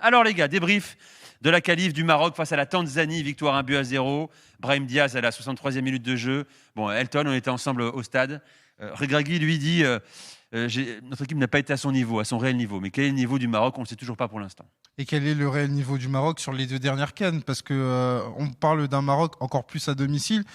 Alors les gars, débrief de la qualif du Maroc face à la Tanzanie, victoire 1-0. Brahim Diaz à la 63e minute de jeu. Bon, Elton, on était ensemble au stade. Regragui lui dit notre équipe n'a pas été à son niveau, à son réel niveau. Mais quel est le niveau du Maroc? On ne sait toujours pas pour l'instant. Et quel est le réel niveau du Maroc sur les 2 dernières CAN? Parce que on parle d'un Maroc encore plus à domicile,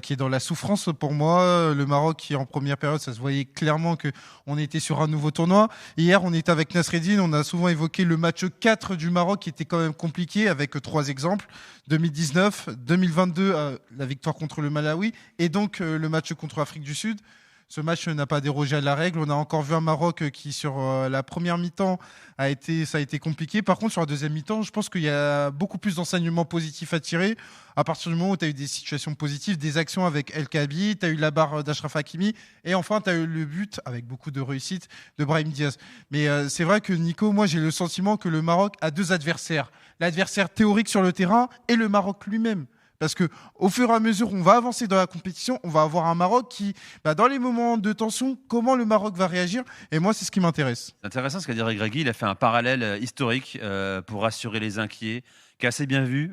qui est dans la souffrance pour moi. Le Maroc qui en première période, ça se voyait clairement qu'on était sur un nouveau tournoi. Hier, on était avec Nasreddine, on a souvent évoqué le match 4 du Maroc qui était quand même compliqué avec 3 exemples. 2019, 2022, la victoire contre le Malawi et donc le match contre l'Afrique du Sud. Ce match n'a pas dérogé à la règle. On a encore vu un Maroc qui, sur la première mi-temps, ça a été compliqué. Par contre, sur la deuxième mi-temps, je pense qu'il y a beaucoup plus d'enseignements positifs à tirer. À partir du moment où tu as eu des situations positives, des actions avec El Kaabi, tu as eu la barre d'Achraf Hakimi, et enfin, tu as eu le but, avec beaucoup de réussite, de Brahim Diaz. Mais c'est vrai que, Nico, moi, j'ai le sentiment que le Maroc a 2 adversaires. L'adversaire théorique sur le terrain et le Maroc lui-même. Parce que au fur et à mesure où on va avancer dans la compétition, on va avoir un Maroc qui, dans les moments de tension, comment le Maroc va réagir? Et moi, c'est ce qui m'intéresse. C'est intéressant ce qu'a dit Regragui. Il a fait un parallèle historique pour rassurer les inquiets, qui est assez bien vu.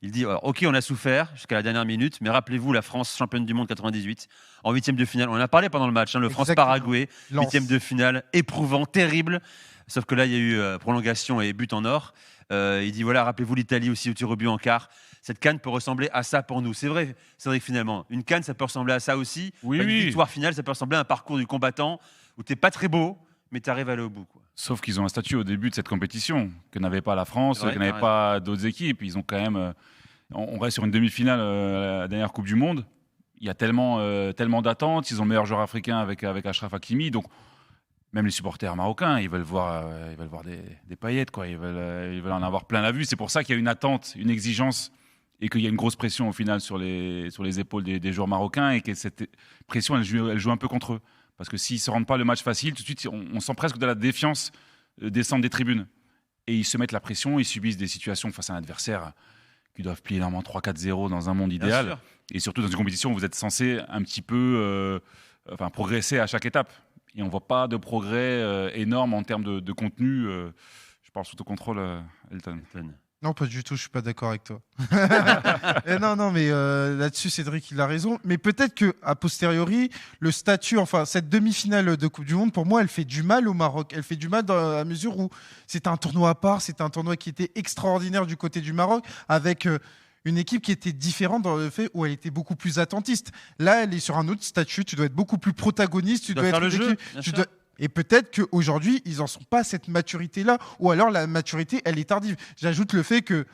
Il dit ok, on a souffert jusqu'à la dernière minute, mais rappelez-vous la France championne du monde 98 en 8e de finale. On en a parlé pendant le match, le France-Paraguay, 8e de finale, éprouvant, terrible. Sauf que là, il y a eu prolongation et but en or. Il dit voilà, rappelez-vous l'Italie aussi au tir au but en quart. Cette CAN peut ressembler à ça pour nous. C'est vrai que finalement, une CAN, ça peut ressembler à ça aussi. Oui, Une victoire finale, ça peut ressembler à un parcours du combattant où tu n'es pas très beau, mais tu arrives à aller au bout, quoi. Sauf qu'ils ont un statut au début de cette compétition que n'avait pas la France, que n'avait pas d'autres équipes. Ils ont quand même. On reste sur une demi-finale à la dernière Coupe du Monde. Il y a tellement d'attentes. Ils ont le meilleur joueur africain avec Achraf Hakimi. Donc, même les supporters marocains, ils veulent voir des paillettes, quoi. Ils veulent en avoir plein la vue. C'est pour ça qu'il y a une attente, une exigence, et qu'il y a une grosse pression au final sur les épaules des joueurs marocains, et que cette pression, elle joue un peu contre eux. Parce que s'ils ne se rendent pas le match facile, tout de suite, on sent presque de la défiance descendre des tribunes. Et ils se mettent la pression, ils subissent des situations face à un adversaire qui doivent plier normalement 3-4-0 dans un monde idéal. Et surtout dans une compétition où vous êtes censé un petit peu progresser à chaque étape. Et on ne voit pas de progrès énorme en termes de contenu. Je parle sous ton contrôle, Elton. Non, pas du tout, je suis pas d'accord avec toi. Non, mais là-dessus, Cédric, il a raison. Mais peut-être qu'à posteriori, le statut, cette demi-finale de Coupe du Monde, pour moi, elle fait du mal au Maroc. Elle fait du mal dans la mesure où c'est un tournoi à part, c'est un tournoi qui était extraordinaire du côté du Maroc, avec une équipe qui était différente dans le fait où elle était beaucoup plus attentiste. Là, elle est sur un autre statut, tu dois être beaucoup plus protagoniste, tu dois faire être le jeu, Et peut-être qu'aujourd'hui, ils n'en sont pas à cette maturité-là, ou alors la maturité, elle est tardive. J'ajoute le fait que,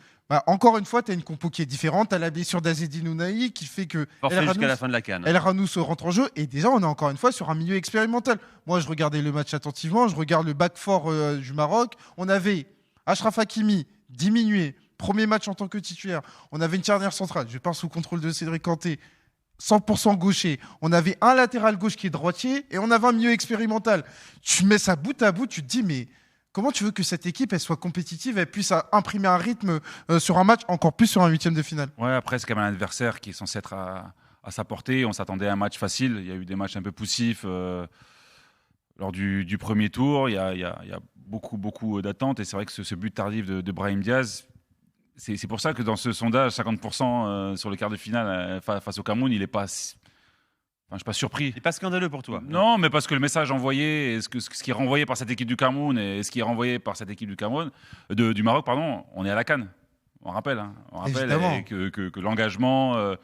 encore une fois, tu as une compo qui est différente, tu as la blessure d'Azedine Ounahi qui fait que jusqu'à la fin de la CAN. El Ranous rentre en jeu, et déjà, on est encore une fois sur un milieu expérimental. Moi, je regardais le match attentivement, je regarde le back four du Maroc. On avait Achraf Hakimi diminué, premier match en tant que titulaire. On avait une charnière centrale, je pense sous contrôle de Cédric Kanté, 100% gaucher. On avait un latéral gauche qui est droitier et on avait un milieu expérimental. Tu mets ça bout à bout, tu te dis, mais comment tu veux que cette équipe elle soit compétitive, elle puisse imprimer un rythme sur un match, encore plus sur un 8e de finale? Ouais, après, c'est quand même un adversaire qui est censé être à sa portée. On s'attendait à un match facile. Il y a eu des matchs un peu poussifs lors du premier tour. Il y a beaucoup d'attentes. Et c'est vrai que ce but tardif de Brahim Diaz, c'est pour ça que dans ce sondage, 50% sur le quart de finale face au Cameroun, il n'est pas... je ne suis pas surpris. Il n'est pas scandaleux pour toi? Non, mais parce que le message envoyé, ce qui est renvoyé par cette équipe du Cameroun et ce qui est renvoyé par cette équipe du Maroc, on est à la CAN. On rappelle que l'engagement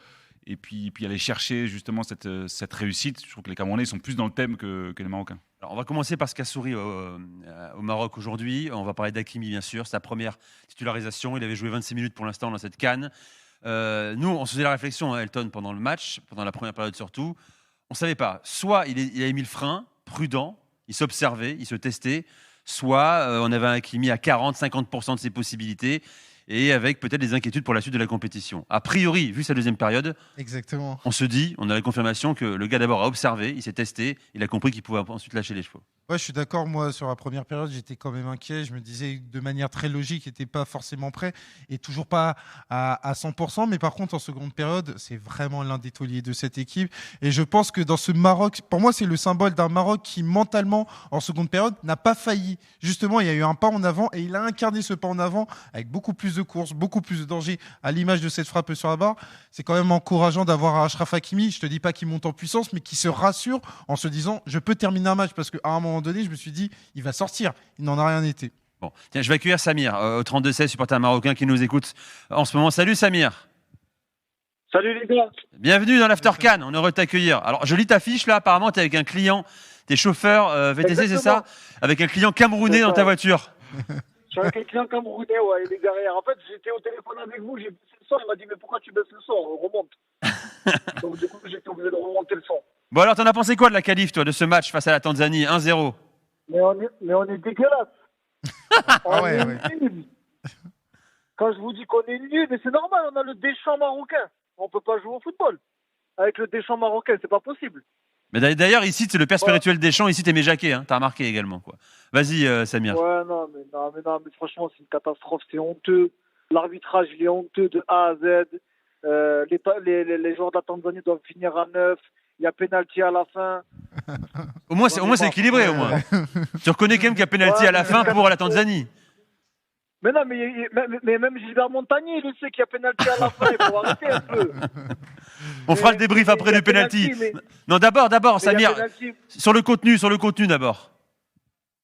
et puis aller chercher justement cette réussite. Je trouve que les Camerounais sont plus dans le thème que les Marocains. Alors, on va commencer par ce qu'a souri au Maroc aujourd'hui. On va parler d'Hakimi, bien sûr. Sa première titularisation. Il avait joué 26 minutes pour l'instant dans cette CAN. Nous, on se faisait la réflexion, Elton, pendant le match, pendant la première période surtout. On ne savait pas. Soit il avait mis le frein, prudent, il s'observait, il se testait. Soit on avait un Hakimi à 40-50% de ses possibilités, et avec peut-être des inquiétudes pour la suite de la compétition. A priori, vu sa deuxième période, exactement, on se dit, on a la confirmation que le gars d'abord a observé, il s'est testé, il a compris qu'il pouvait ensuite lâcher les chevaux. Ouais, je suis d'accord. Moi, sur la première période, j'étais quand même inquiet. Je me disais de manière très logique, il n'était pas forcément prêt et toujours pas à 100%. Mais par contre, en seconde période, c'est vraiment l'un des tauliers de cette équipe. Et je pense que dans ce Maroc, pour moi, c'est le symbole d'un Maroc qui, mentalement, en seconde période, n'a pas failli. Justement, il y a eu un pas en avant et il a incarné ce pas en avant avec beaucoup plus de courses, beaucoup plus de danger à l'image de cette frappe sur la barre. C'est quand même encourageant d'avoir Achraf Hakimi. Je te dis pas qu'il monte en puissance, mais qui se rassure en se disant, je peux terminer un match parce qu'à un moment donné, je me suis dit, il va sortir. Il n'en a rien été. Bon, tiens, je vais accueillir Samir, au 32-16, supporter marocain qui nous écoute en ce moment. Salut Samir. Salut les gars. Bienvenue dans l'After Can, on est heureux de t'accueillir. Alors, je lis ta fiche là, apparemment, tu es avec un client, tu es chauffeur VTC, c'est ça? Avec un client camerounais dans ta voiture. Je suis avec un client camerounais, ouais, il est derrière. En fait, j'étais au téléphone avec vous, j'ai baissé le son, il m'a dit, mais pourquoi tu baisses le son? On remonte. Donc du coup, j'étais obligé de remonter le son. Bon, alors, t'en as pensé quoi de la qualif, toi, de ce match face à la Tanzanie, 1-0? Mais on est dégueulasse. On ouais, est ouais. nuls. Quand je vous dis qu'on est nuls, mais c'est normal, on a le Deschamps marocain. On peut pas jouer au football. Avec le Deschamps marocain, c'est pas possible. Mais d'ailleurs, ici, c'est le père spirituel des champs, ici, t'aimais Jacquet, hein, t'as remarqué également, quoi. Vas-y, Samir. Ouais, mais franchement, c'est une catastrophe, c'est honteux. L'arbitrage, il est honteux de A à Z. Les joueurs de la Tanzanie doivent finir à 9. Il y a pénalty à la fin. Au moins, c'est équilibré, au moins. Tu reconnais quand même qu'il y a pénalty à la fin pour la Tanzanie. Mais non, mais même Gilbert Montagnier, il sait qu'il y a pénalty à la fin. Il faut arrêter un peu. On fera le débrief après du pénalty. Non, d'abord, Samir, sur le contenu d'abord.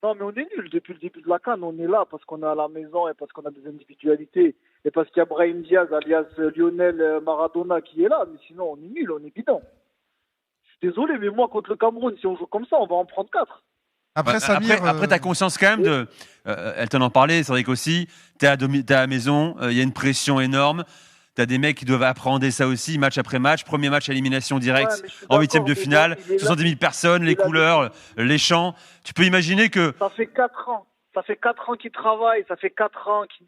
Non, mais on est nuls depuis le début de la CAN. On est là parce qu'on est à la maison et parce qu'on a des individualités. Et parce qu'il y a Brahim Diaz, alias Lionel Maradona, qui est là. Mais sinon, on est nuls, on est bidon. Je suis désolé, mais moi, contre le Cameroun, si on joue comme ça, on va en prendre 4. Après, Samir, après t'as conscience quand même de. Elton en parlait, c'est vrai qu'aussi, t'es à la maison, il y a une pression énorme. T'as des mecs qui doivent appréhender ça aussi, match après match. Premier match à élimination directe en huitième de finale. 70 000 personnes, les couleurs, les chants. Tu peux imaginer que. Ça fait 4 ans. Ça fait 4 ans qu'il travaille. Ça fait 4 ans qu'il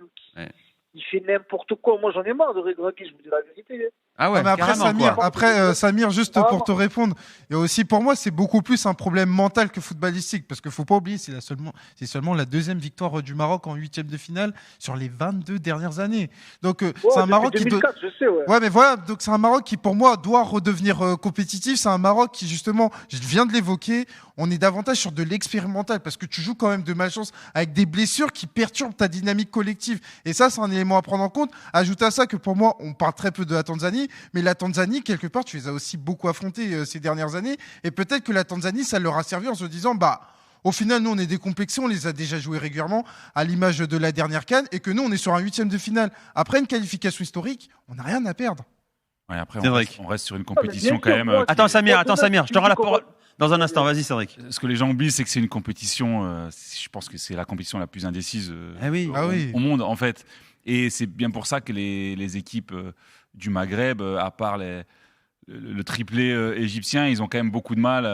il fait n'importe quoi. Moi, j'en ai marre de Regragui, je vous dis la vérité. Ah ouais, mais après, Samir, juste pour te répondre, et aussi pour moi, c'est beaucoup plus un problème mental que footballistique, parce qu'il faut pas oublier, c'est seulement la deuxième victoire du Maroc en huitième de finale sur les 22 dernières années. Donc c'est un Maroc 2004, je sais, ouais, mais voilà, donc c'est un Maroc qui pour moi doit redevenir compétitif. C'est un Maroc qui justement, je viens de l'évoquer, on est davantage sur de l'expérimental, parce que tu joues quand même de malchance avec des blessures qui perturbent ta dynamique collective. Et ça, c'est un élément à prendre en compte. Ajoute à ça que pour moi, on parle très peu de la Tanzanie, mais la Tanzanie, quelque part, tu les as aussi beaucoup affrontés ces dernières années. Et peut-être que la Tanzanie, ça leur a servi en se disant, au final, nous, on est décomplexés, on les a déjà joués régulièrement, à l'image de la dernière CAN, et que nous, on est sur un huitième de finale. Après une qualification historique, on n'a rien à perdre. Ouais, après, on reste sur une compétition quand même. Attends, Samir, je te rends la parole dans un instant. Vas-y, Cédric. Ce que les gens oublient, c'est que c'est une compétition. Je pense que c'est la compétition la plus indécise au monde, en fait. Et c'est bien pour ça que les équipes du Maghreb, à part le triplé égyptien, ils ont quand même beaucoup de mal,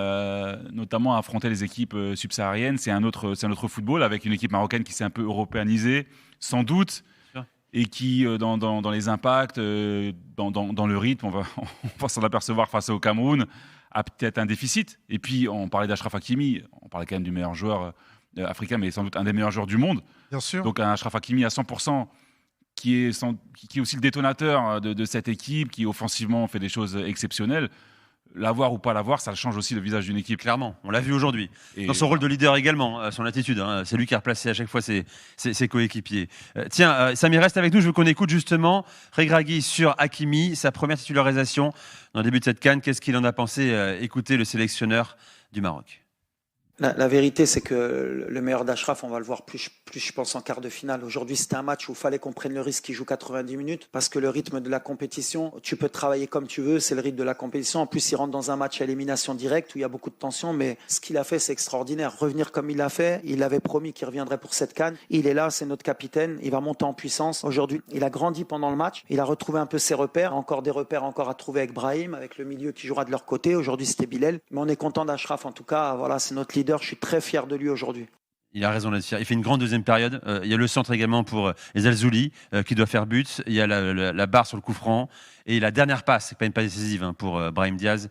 notamment à affronter les équipes subsahariennes. C'est un autre football avec une équipe marocaine qui s'est un peu européanisée, sans doute, et qui, dans les impacts, dans le rythme, on va s'en apercevoir face au Cameroun, a peut-être un déficit. Et puis, on parlait d'Achraf Hakimi, on parlait quand même du meilleur joueur africain, mais sans doute un des meilleurs joueurs du monde. Bien sûr. Donc, un Achraf Hakimi à 100%. Qui est aussi le détonateur de cette équipe, qui offensivement fait des choses exceptionnelles. L'avoir ou pas l'avoir, ça change aussi le visage d'une équipe. Clairement, on l'a vu aujourd'hui. Dans son rôle de leader également, son attitude. C'est lui qui a replacé à chaque fois ses coéquipiers. Samir, reste avec nous. Je veux qu'on écoute justement Regragui sur Hakimi, sa première titularisation dans le début de cette CAN. Qu'est-ce qu'il en a pensé? Écoutez le sélectionneur du Maroc. La vérité, c'est que le meilleur d'Achraf, on va le voir plus, je pense, en quart de finale. Aujourd'hui, c'était un match où il fallait qu'on prenne le risque qu'il joue 90 minutes parce que le rythme de la compétition, tu peux travailler comme tu veux, c'est le rythme de la compétition. En plus, il rentre dans un match à élimination directe où il y a beaucoup de tension, mais ce qu'il a fait, c'est extraordinaire. Revenir comme il l'a fait, il avait promis qu'il reviendrait pour cette CAN. Il est là, c'est notre capitaine, il va monter en puissance. Aujourd'hui, il a grandi pendant le match, il a retrouvé un peu ses repères, encore des repères à trouver avec Brahim, avec le milieu qui jouera de leur côté. Aujourd'hui, c'était Bilal. Mais on est content d'Achraf, en tout cas, voilà, c'est notre leader. Je suis très fier de lui aujourd'hui. Il a raison de le dire. Il fait une grande deuxième période. Il y a le centre également pour El Zouli qui doit faire but. Il y a la barre sur le coup franc. Et la dernière passe, c'est pas une passe décisive pour Brahim Diaz,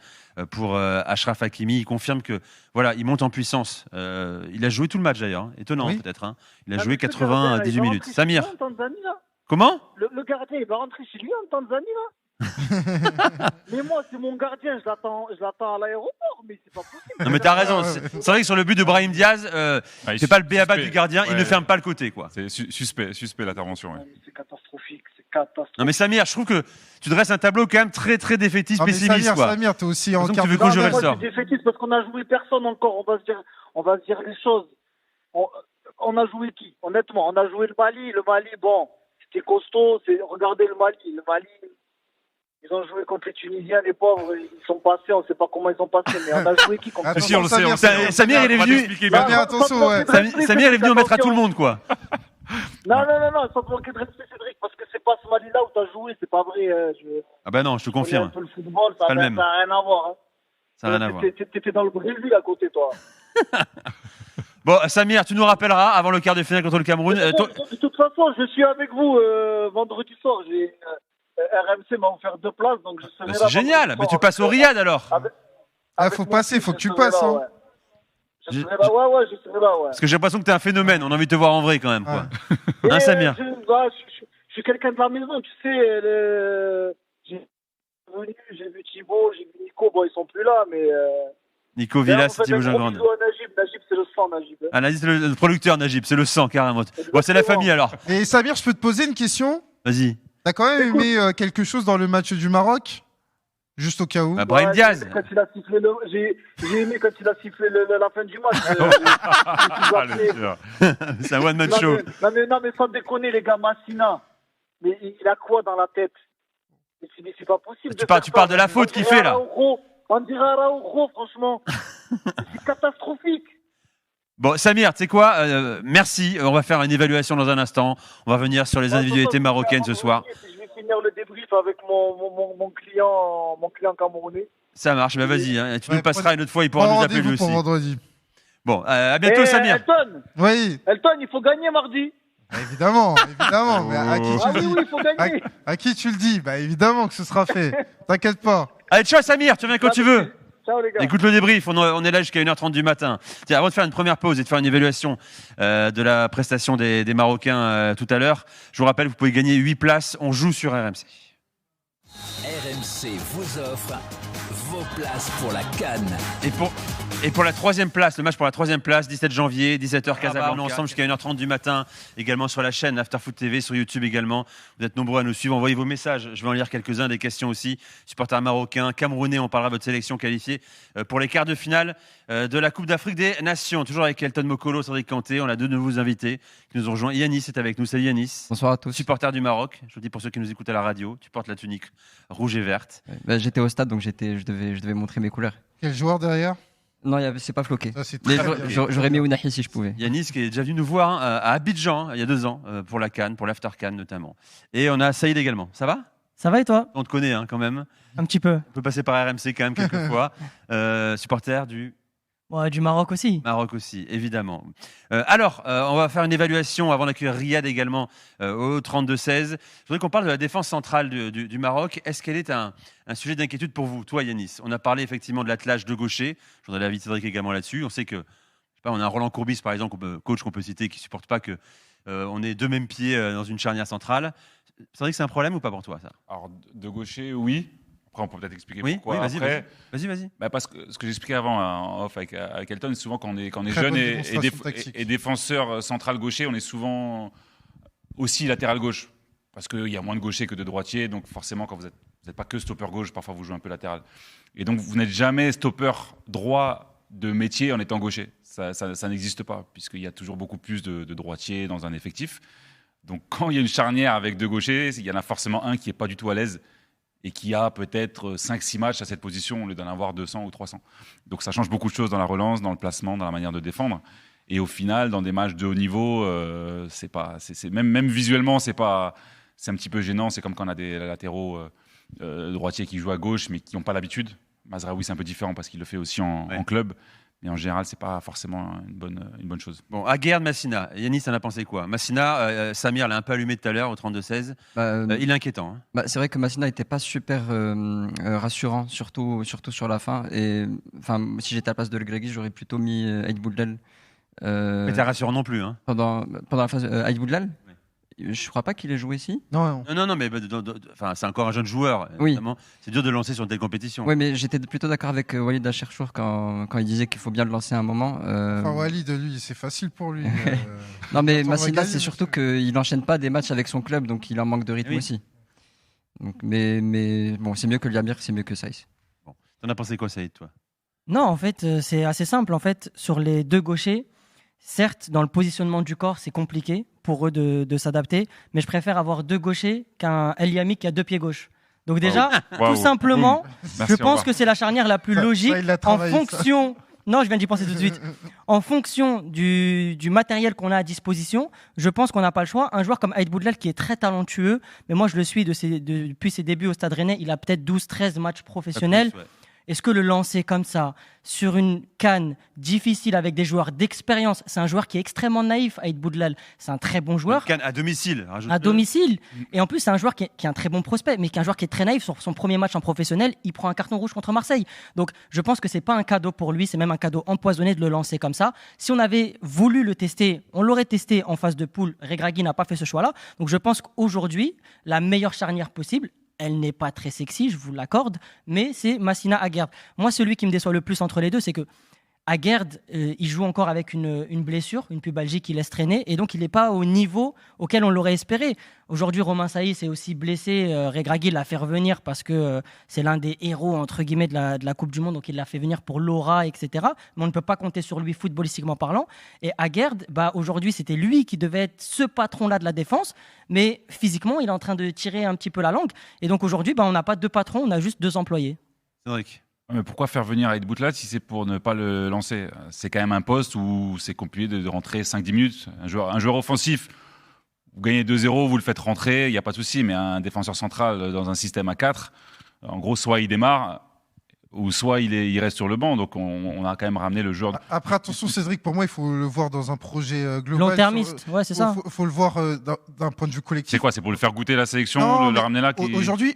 pour Achraf Hakimi. Il confirme que voilà, il monte en puissance. Il a joué tout le match d'ailleurs. Étonnant peut-être. Hein. Il a joué 18 minutes. Samir. Comment ? Le gardien, il va rentrer chez lui en Tanzanie, là. Mais moi, c'est mon gardien, je l'attends à l'aéroport, mais c'est pas possible. Non, mais t'as raison. C'est vrai que sur le but de Brahim Diaz, c'est pas le béaba du gardien, il ne ferme pas le côté, quoi. C'est suspect l'intervention. Ouais. C'est catastrophique, Non, mais Samir, je trouve que tu dresses un tableau quand même très, très défaitiste, pessimiste, quoi. Samir, t'es aussi en quart de finale. Moi, je suis défaitiste parce qu'on a joué personne encore. On va se dire les choses. On a joué qui ? Honnêtement, on a joué le Mali. Le Mali, bon, c'était costaud. Regardez le Mali. Ils ont joué contre les Tunisiens, les pauvres, ils sont passés, on ne sait pas comment ils sont passés, mais on a joué qui contre Si, on le sait. Samir, il est venu. Samir, il est venu en mettre à tout le monde, quoi. Non, sans te manquer de respect, Cédric, parce que c'est pas ce Mali-là où t'as joué, c'est pas vrai. Ah bah non, je te confirme. Le football, ça n'a rien à voir. Hein. Ça n'a rien à voir. T'étais dans le Brésil à côté, toi. Bon, Samir, tu nous rappelleras avant le quart de finale contre le Cameroun. De toute façon, je suis avec vous vendredi soir. RMC m'a offert 2 places, donc je serai là. C'est génial, mais tu passes au Riyad alors. Faut passer, faut que tu passes. Là, ouais. Je serai là, je serai là, ouais. Parce que j'ai l'impression que t'es un phénomène, on a envie de te voir en vrai quand même, quoi. Hein, Samir ? Je suis quelqu'un de la maison, tu sais. J'ai vu Thibaut, j'ai vu Nico, bon, ils sont plus là, mais. Nico Villas, Thibaut Jean-Grande. Najib, c'est le sang, Najib. Ah, Najib, c'est le producteur, Najib, c'est le sang, carrément. Bon, c'est la famille alors. Et Samir, je peux te poser une question ? Vas-y. T'as quand même aimé quelque chose dans le match du Maroc ? Juste au cas où. Brahim Diaz. J'ai aimé quand il a sifflé la fin du match. C'est un one-man show. Non, mais sans déconner, les gars, Massina. Mais il a quoi dans la tête ? C'est pas possible. Tu parles de la faute qu'il fait là. On dirait Araujo, franchement. C'est catastrophique. Bon, Samir, tu sais quoi merci. On va faire une évaluation dans un instant. On va venir sur les individualités marocaines ce soir. Je vais finir le débrief avec mon client camerounais. Ça marche, bah vas-y. Hein. Tu nous passeras une autre fois, il pourra nous appeler lui aussi. Pour vendredi. Bon, à bientôt, Samir. Elton, il faut gagner mardi. Évidemment. Mais à qui tu le dis ? Oui, il faut gagner. À qui tu le dis ? Bah évidemment que ce sera fait. T'inquiète pas. Allez, ciao Samir, tu reviens quand tu veux. Ciao les gars. Écoute le débrief, on est là jusqu'à 1h30 du matin. Tiens, avant de faire une première pause et de faire une évaluation de la prestation des Marocains tout à l'heure, je vous rappelle, vous pouvez gagner 8 places. On joue sur RMC. RMC vous offre vos places pour la CAN. Et pour la troisième place, le match pour la troisième place, 17 janvier, 17h Casablanca, on est ensemble jusqu'à 1h30 du matin, également sur la chaîne Afterfoot TV, sur YouTube également. Vous êtes nombreux à nous suivre, envoyez vos messages, je vais en lire quelques-uns, des questions aussi. Supporters marocains, camerounais, on parlera de votre sélection qualifiée pour les quarts de finale de la Coupe d'Afrique des Nations. Toujours avec Elton Mokolo, Cédric Kanté, on a 2 nouveaux invités qui nous ont rejoints. Yanis est avec nous, salut Yanis. Bonsoir à tous. Supporter du Maroc, je vous dis pour ceux qui nous écoutent à la radio, tu portes la tunique rouge et verte. J'étais au stade, donc je devais montrer mes couleurs. Quel joueur derrière ? Non, c'est pas floqué. J'aurais mis Ounahi si je pouvais. Yanis qui est déjà venu nous voir à Abidjan il y a 2 ans pour la CAN, pour l'After CAN notamment. Et on a Saïd également. Ça va ? Ça va et toi ? On te connaît quand même. Un petit peu. On peut passer par RMC quand même quelques fois. Supporter du Maroc aussi. Maroc aussi, évidemment. Alors, on va faire une évaluation avant d'accueillir Riyad également au 32-16. Je voudrais qu'on parle de la défense centrale du Maroc. Est-ce qu'elle est un sujet d'inquiétude pour vous, toi Yanis ? On a parlé effectivement de l'attelage de gaucher. Je voudrais l'avis de Cédric également là-dessus. On sait que, on a un Roland Courbis par exemple, coach qu'on peut citer, qui ne supporte pas qu'on ait 2 mêmes pieds dans une charnière centrale. Cédric, c'est un problème ou pas pour toi ça ? Alors, de gaucher, oui. Après, on peut peut-être expliquer pourquoi. Oui, vas-y. Parce que ce que j'expliquais avant en off avec Elton, c'est souvent quand on est jeune et défenseur central gaucher, on est souvent aussi latéral gauche. Parce qu'il y a moins de gauchers que de droitiers. Donc forcément, quand vous n'êtes pas que stopper gauche, parfois vous jouez un peu latéral. Et donc vous n'êtes jamais stopper droit de métier en étant gaucher. Ça n'existe pas, puisqu'il y a toujours beaucoup plus de droitiers dans un effectif. Donc quand il y a une charnière avec 2 gauchers, il y en a forcément un qui n'est pas du tout à l'aise et qui a peut-être 5-6 matchs à cette position au lieu d'en avoir 200 ou 300. Donc ça change beaucoup de choses dans la relance, dans le placement, dans la manière de défendre. Et au final, dans des matchs de haut niveau, même visuellement, c'est un petit peu gênant. C'est comme quand on a des latéraux droitiers qui jouent à gauche mais qui n'ont pas l'habitude. Mazraoui, c'est un peu différent parce qu'il le fait aussi en club. Mais en général, c'est pas forcément une bonne chose. Bon, Aguerd, Massina. Yanis, t'en as pensé quoi? Massina, Samir l'a un peu allumé tout à l'heure au 32-16. Il est inquiétant. Hein. C'est vrai que Massina n'était pas super rassurant, surtout sur la fin. Et si j'étais à la place de El Gregui, j'aurais plutôt mis Aïd Boudlel. Mais t'es rassurant non plus. Hein. Pendant la phase Aïd Boudlel, je crois pas qu'il ait joué ici. Non, mais c'est encore un jeune joueur. Oui. C'est dur de le lancer sur une telle compétition. Oui, mais j'étais plutôt d'accord avec Walid Acharchour quand il disait qu'il faut bien le lancer à un moment. Walid, lui, c'est facile pour lui. Non, mais Massina, c'est surtout qu'il n'enchaîne pas des matchs avec son club, donc il en manque de rythme aussi. Donc, mais bon, c'est mieux que Liamir, c'est mieux que Saïs. Bon. T'en as pensé quoi, Saïd, toi? Non, en fait, c'est assez simple. En fait, sur les deux gauchers, certes, dans le positionnement du corps, c'est compliqué pour eux de s'adapter, mais je préfère avoir deux gauchers qu'un El Yami qui a deux pieds gauches. Donc déjà, tout simplement, je pense que c'est la charnière la plus logique en fonction... Non, je viens d'y penser tout de suite. En fonction du matériel qu'on a à disposition, je pense qu'on n'a pas le choix. Un joueur comme Aïd Boudlel qui est très talentueux, mais moi je le suis depuis ses débuts au Stade Rennais, il a peut-être 12-13 matchs professionnels. Est-ce que le lancer comme ça, sur une CAN difficile avec des joueurs d'expérience, c'est un joueur qui est extrêmement naïf, Aïd Boudlel, c'est un très bon joueur. Une CAN à domicile. À domicile. Et en plus, c'est un joueur qui est un très bon prospect, mais qui est un joueur qui est très naïf. Sur son premier match en professionnel, il prend un carton rouge contre Marseille. Donc, je pense que c'est pas un cadeau pour lui, c'est même un cadeau empoisonné de le lancer comme ça. Si on avait voulu le tester, on l'aurait testé en phase de poule. Regragui n'a pas fait ce choix-là. Donc, je pense qu'aujourd'hui, la meilleure charnière possible, elle n'est pas très sexy, je vous l'accorde, mais c'est Massina Aguerd. Moi, celui qui me déçoit le plus entre les deux, c'est que Aguerd, il joue encore avec une blessure, une pubalgie qui laisse traîner, et donc il n'est pas au niveau auquel on l'aurait espéré. Aujourd'hui, Romain Saïs est aussi blessé. Regragui l'a fait revenir parce que c'est l'un des héros, entre guillemets, de la Coupe du Monde, donc il l'a fait venir pour l'aura, etc. Mais on ne peut pas compter sur lui footballistiquement parlant. Et Aguerd, aujourd'hui, c'était lui qui devait être ce patron-là de la défense, mais physiquement, il est en train de tirer un petit peu la langue. Et donc aujourd'hui, on n'a pas deux patrons, on a juste deux employés. Cédric. Mais pourquoi faire venir Aïd Boudlel si c'est pour ne pas le lancer? C'est quand même un poste où c'est compliqué de rentrer 5-10 minutes. Un joueur offensif, vous gagnez 2-0, vous le faites rentrer, il n'y a pas de souci. Mais un défenseur central dans un système à 4, en gros, soit il démarre, ou soit il reste sur le banc. Donc on a quand même ramené le joueur. Après, attention, Cédric, pour moi, il faut le voir dans un projet global. Long-termiste, ouais, c'est ça. Il faut le voir d'un point de vue collectif. C'est quoi? C'est pour le faire goûter la sélection, le ramener là Aujourd'hui,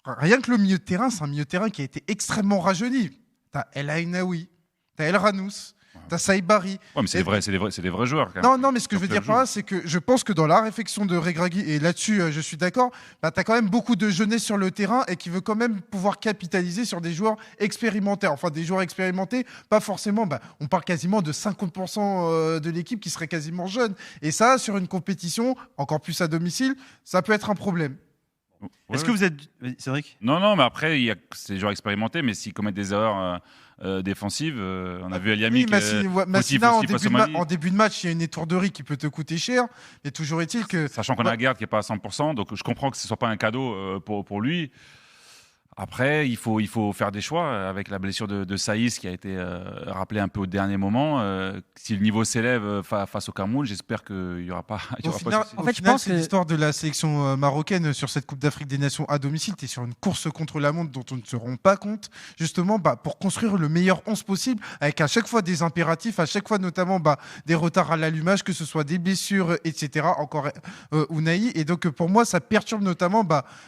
rien que le milieu de terrain, c'est un milieu de terrain qui a été extrêmement rajeuni. T'as El Ainaoui, t'as El Ranous, t'as Saïbari. Ouais, mais c'est des vrais joueurs. Quand même. Non, mais ce que je veux dire par là, c'est que je pense que dans la réflexion de Regragui, et là-dessus, je suis d'accord, t'as quand même beaucoup de jeunesse sur le terrain et qui veut quand même pouvoir capitaliser sur des joueurs expérimentés. Enfin, des joueurs expérimentés, pas forcément. On parle quasiment de 50% de l'équipe qui serait quasiment jeune. Et ça, sur une compétition, encore plus à domicile, ça peut être un problème. Est-ce que vous êtes... Cédric? Non, mais après, il y a ces joueurs expérimentés, mais s'ils commettent des erreurs défensives, on a vu El Yami Massina, en début de match, il y a une étourderie qui peut te coûter cher, mais toujours est-il que... Sachant qu'on a Aguerd qui n'est pas à 100%, donc je comprends que ce ne soit pas un cadeau pour lui. Après, il faut faire des choix. Avec la blessure de Saïs qui a été rappelée un peu au dernier moment, si le niveau s'élève face au Cameroun, j'espère qu'il n'y aura pas. Au final, je pense que l'histoire de la sélection marocaine sur cette Coupe d'Afrique des Nations à domicile, tu es sur une course contre la montre dont on ne se rend pas compte, justement pour construire le meilleur 11 possible, avec à chaque fois des impératifs, à chaque fois notamment des retards à l'allumage, que ce soit des blessures, etc. Encore Ounahi. Et donc pour moi, ça perturbe notamment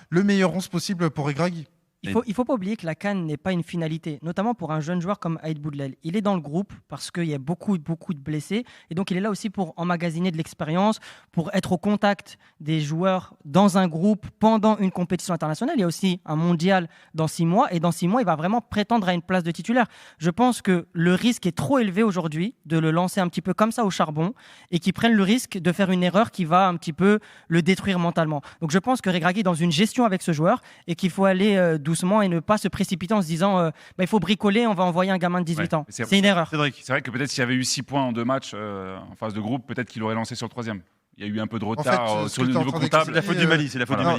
le meilleur 11 possible pour Regragui. Il faut pas oublier que la CAN n'est pas une finalité, notamment pour un jeune joueur comme Aïd Boudlel. Il est dans le groupe parce qu'il y a beaucoup de blessés et donc il est là aussi pour emmagasiner de l'expérience, pour être au contact des joueurs dans un groupe pendant une compétition internationale. Il y a aussi un mondial dans 6 mois et dans 6 mois, il va vraiment prétendre à une place de titulaire. Je pense que le risque est trop élevé aujourd'hui de le lancer un petit peu comme ça au charbon et qu'il prenne le risque de faire une erreur qui va un petit peu le détruire mentalement. Donc je pense que Regragui est dans une gestion avec ce joueur et qu'il faut aller doucement et ne pas se précipiter en se disant il faut bricoler, on va envoyer un gamin de 18 ans. C'est une erreur. C'est vrai que peut-être s'il y avait eu 6 points en 2 matchs en phase de groupe, peut-être qu'il aurait lancé sur le 3e. Il y a eu un peu de retard sur le niveau comptable. C'est la faute du Mali.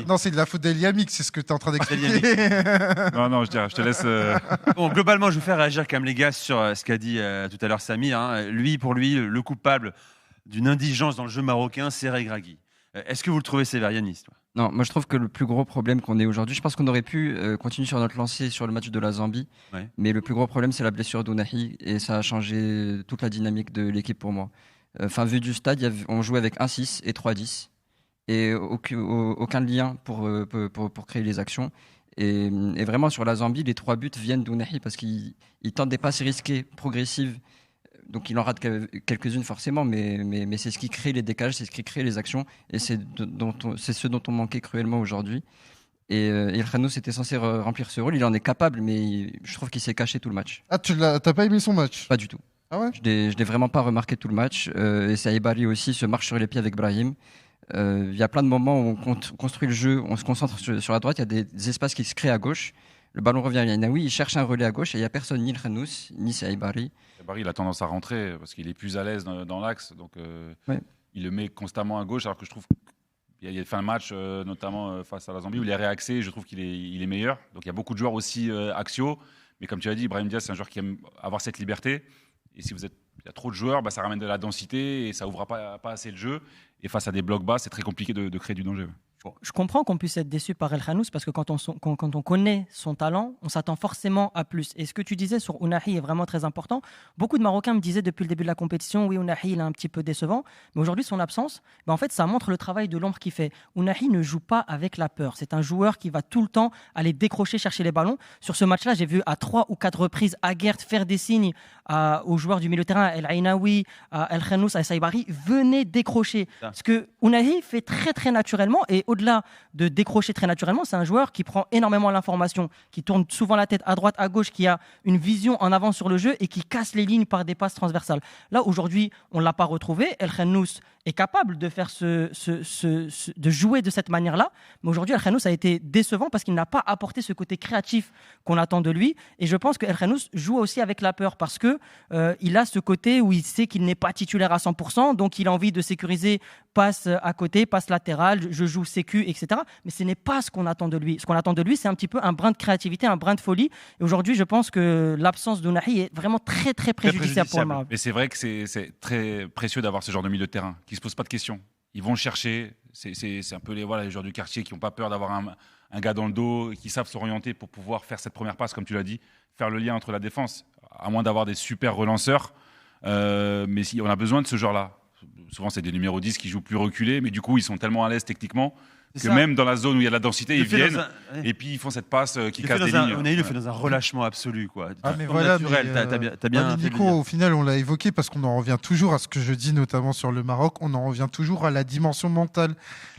Non, c'est de la faute d'El Yami, c'est ce que tu es en train d'expliquer. Non, je te laisse. Bon, globalement, je vais faire réagir quand même les gars sur ce qu'a dit tout à l'heure Samir. Pour lui, le coupable d'une indigence dans le jeu marocain, c'est Regragui. Est-ce que vous le trouvez sévère, Yanis, toi? Non, moi je trouve que le plus gros problème qu'on ait aujourd'hui, je pense qu'on aurait pu continuer sur notre lancée sur le match de la Zambie, mais le plus gros problème c'est la blessure d'Ounahi et ça a changé toute la dynamique de l'équipe pour moi. Enfin, vu du stade, on jouait avec 1-6 et 3-10 et aucun lien pour créer les actions. Et vraiment sur la Zambie, les 3 buts viennent d'Ounahi parce qu'il tente des passes risquées, progressives. Donc il en rate quelques-unes forcément, mais c'est ce qui crée les décalages, c'est ce qui crée les actions, et c'est ce dont on manquait cruellement aujourd'hui. Et El Khanous était censé remplir ce rôle, il en est capable, mais je trouve qu'il s'est caché tout le match. Ah, t'as pas aimé son match? Pas du tout. Ah ouais? Je l'ai vraiment pas remarqué tout le match. Et Saïbari aussi se marche sur les pieds avec Brahim. Il y a plein de moments où on construit le jeu, on se concentre sur la droite, il y a des espaces qui se créent à gauche. Le ballon revient à Yainaoui, il cherche un relais à gauche et il n'y a personne, ni El Khanous, ni Saïbari. Saïbari, il a tendance à rentrer parce qu'il est plus à l'aise dans l'axe. Donc, il le met constamment à gauche. Alors que je trouve qu'il y a fin de match, notamment face à la Zambie, où il est réaxé. Je trouve qu'il est meilleur. Donc, il y a beaucoup de joueurs aussi axiaux. Mais comme tu as dit, Brahim Diaz, c'est un joueur qui aime avoir cette liberté. Et si il y a trop de joueurs, ça ramène de la densité et ça ouvre pas assez le jeu. Et face à des blocs bas, c'est très compliqué de créer du danger. Je comprends qu'on puisse être déçu par El Khanous parce que quand on connaît son talent, on s'attend forcément à plus. Et ce que tu disais sur Ounahi est vraiment très important. Beaucoup de Marocains me disaient depuis le début de la compétition, oui, Ounahi, il est un petit peu décevant. Mais aujourd'hui, son absence, en fait, ça montre le travail de l'ombre qu'il fait. Ounahi ne joue pas avec la peur. C'est un joueur qui va tout le temps aller décrocher, chercher les ballons. Sur ce match-là, j'ai vu à 3 ou 4 reprises Aguert faire des signes aux joueurs du milieu de terrain, El Ainaoui, El Khanous, à Saïbari, venez décrocher. Ce que Ounahi fait très très naturellement, et au-delà de décrocher très naturellement, c'est un joueur qui prend énormément l'information, qui tourne souvent la tête à droite, à gauche, qui a une vision en avant sur le jeu et qui casse les lignes par des passes transversales. Là, aujourd'hui, on ne l'a pas retrouvé. El Khanous est capable de faire de jouer de cette manière-là, mais aujourd'hui, El Khanous a été décevant parce qu'il n'a pas apporté ce côté créatif qu'on attend de lui. Et je pense que El Khanous joue aussi avec la peur parce que il a ce côté où il sait qu'il n'est pas titulaire à 100%, donc il a envie de sécuriser passe à côté, passe latérale, je joue sécu, etc. Mais ce n'est pas ce qu'on attend de lui. Ce qu'on attend de lui, c'est un petit peu un brin de créativité, un brin de folie. Et aujourd'hui, je pense que l'absence d'Ounahi est vraiment très, très préjudiciable pour le Maroc. Mais c'est vrai que c'est très précieux d'avoir ce genre de milieu de terrain qui ne se pose pas de questions. Ils vont le chercher. C'est un peu les joueurs du quartier qui n'ont pas peur d'avoir un gars dans le dos, qui savent s'orienter pour pouvoir faire cette première passe, comme tu l'as dit, faire le lien entre la défense, à moins d'avoir des super relanceurs. Mais si on a besoin de ce genre-là. Souvent, c'est des numéros 10 qui jouent plus reculés, mais du coup, ils sont tellement à l'aise techniquement que même dans la zone où il y a de la densité, ils viennent et puis ils font cette passe qui casse des lignes. Ounahi le fait dans un relâchement absolu, quoi. Ah, mais voilà, naturel. T'as bien fait Nico, au final, on l'a évoqué parce qu'on en revient toujours à ce que je dis, notamment sur le Maroc, on en revient toujours à la dimension mentale.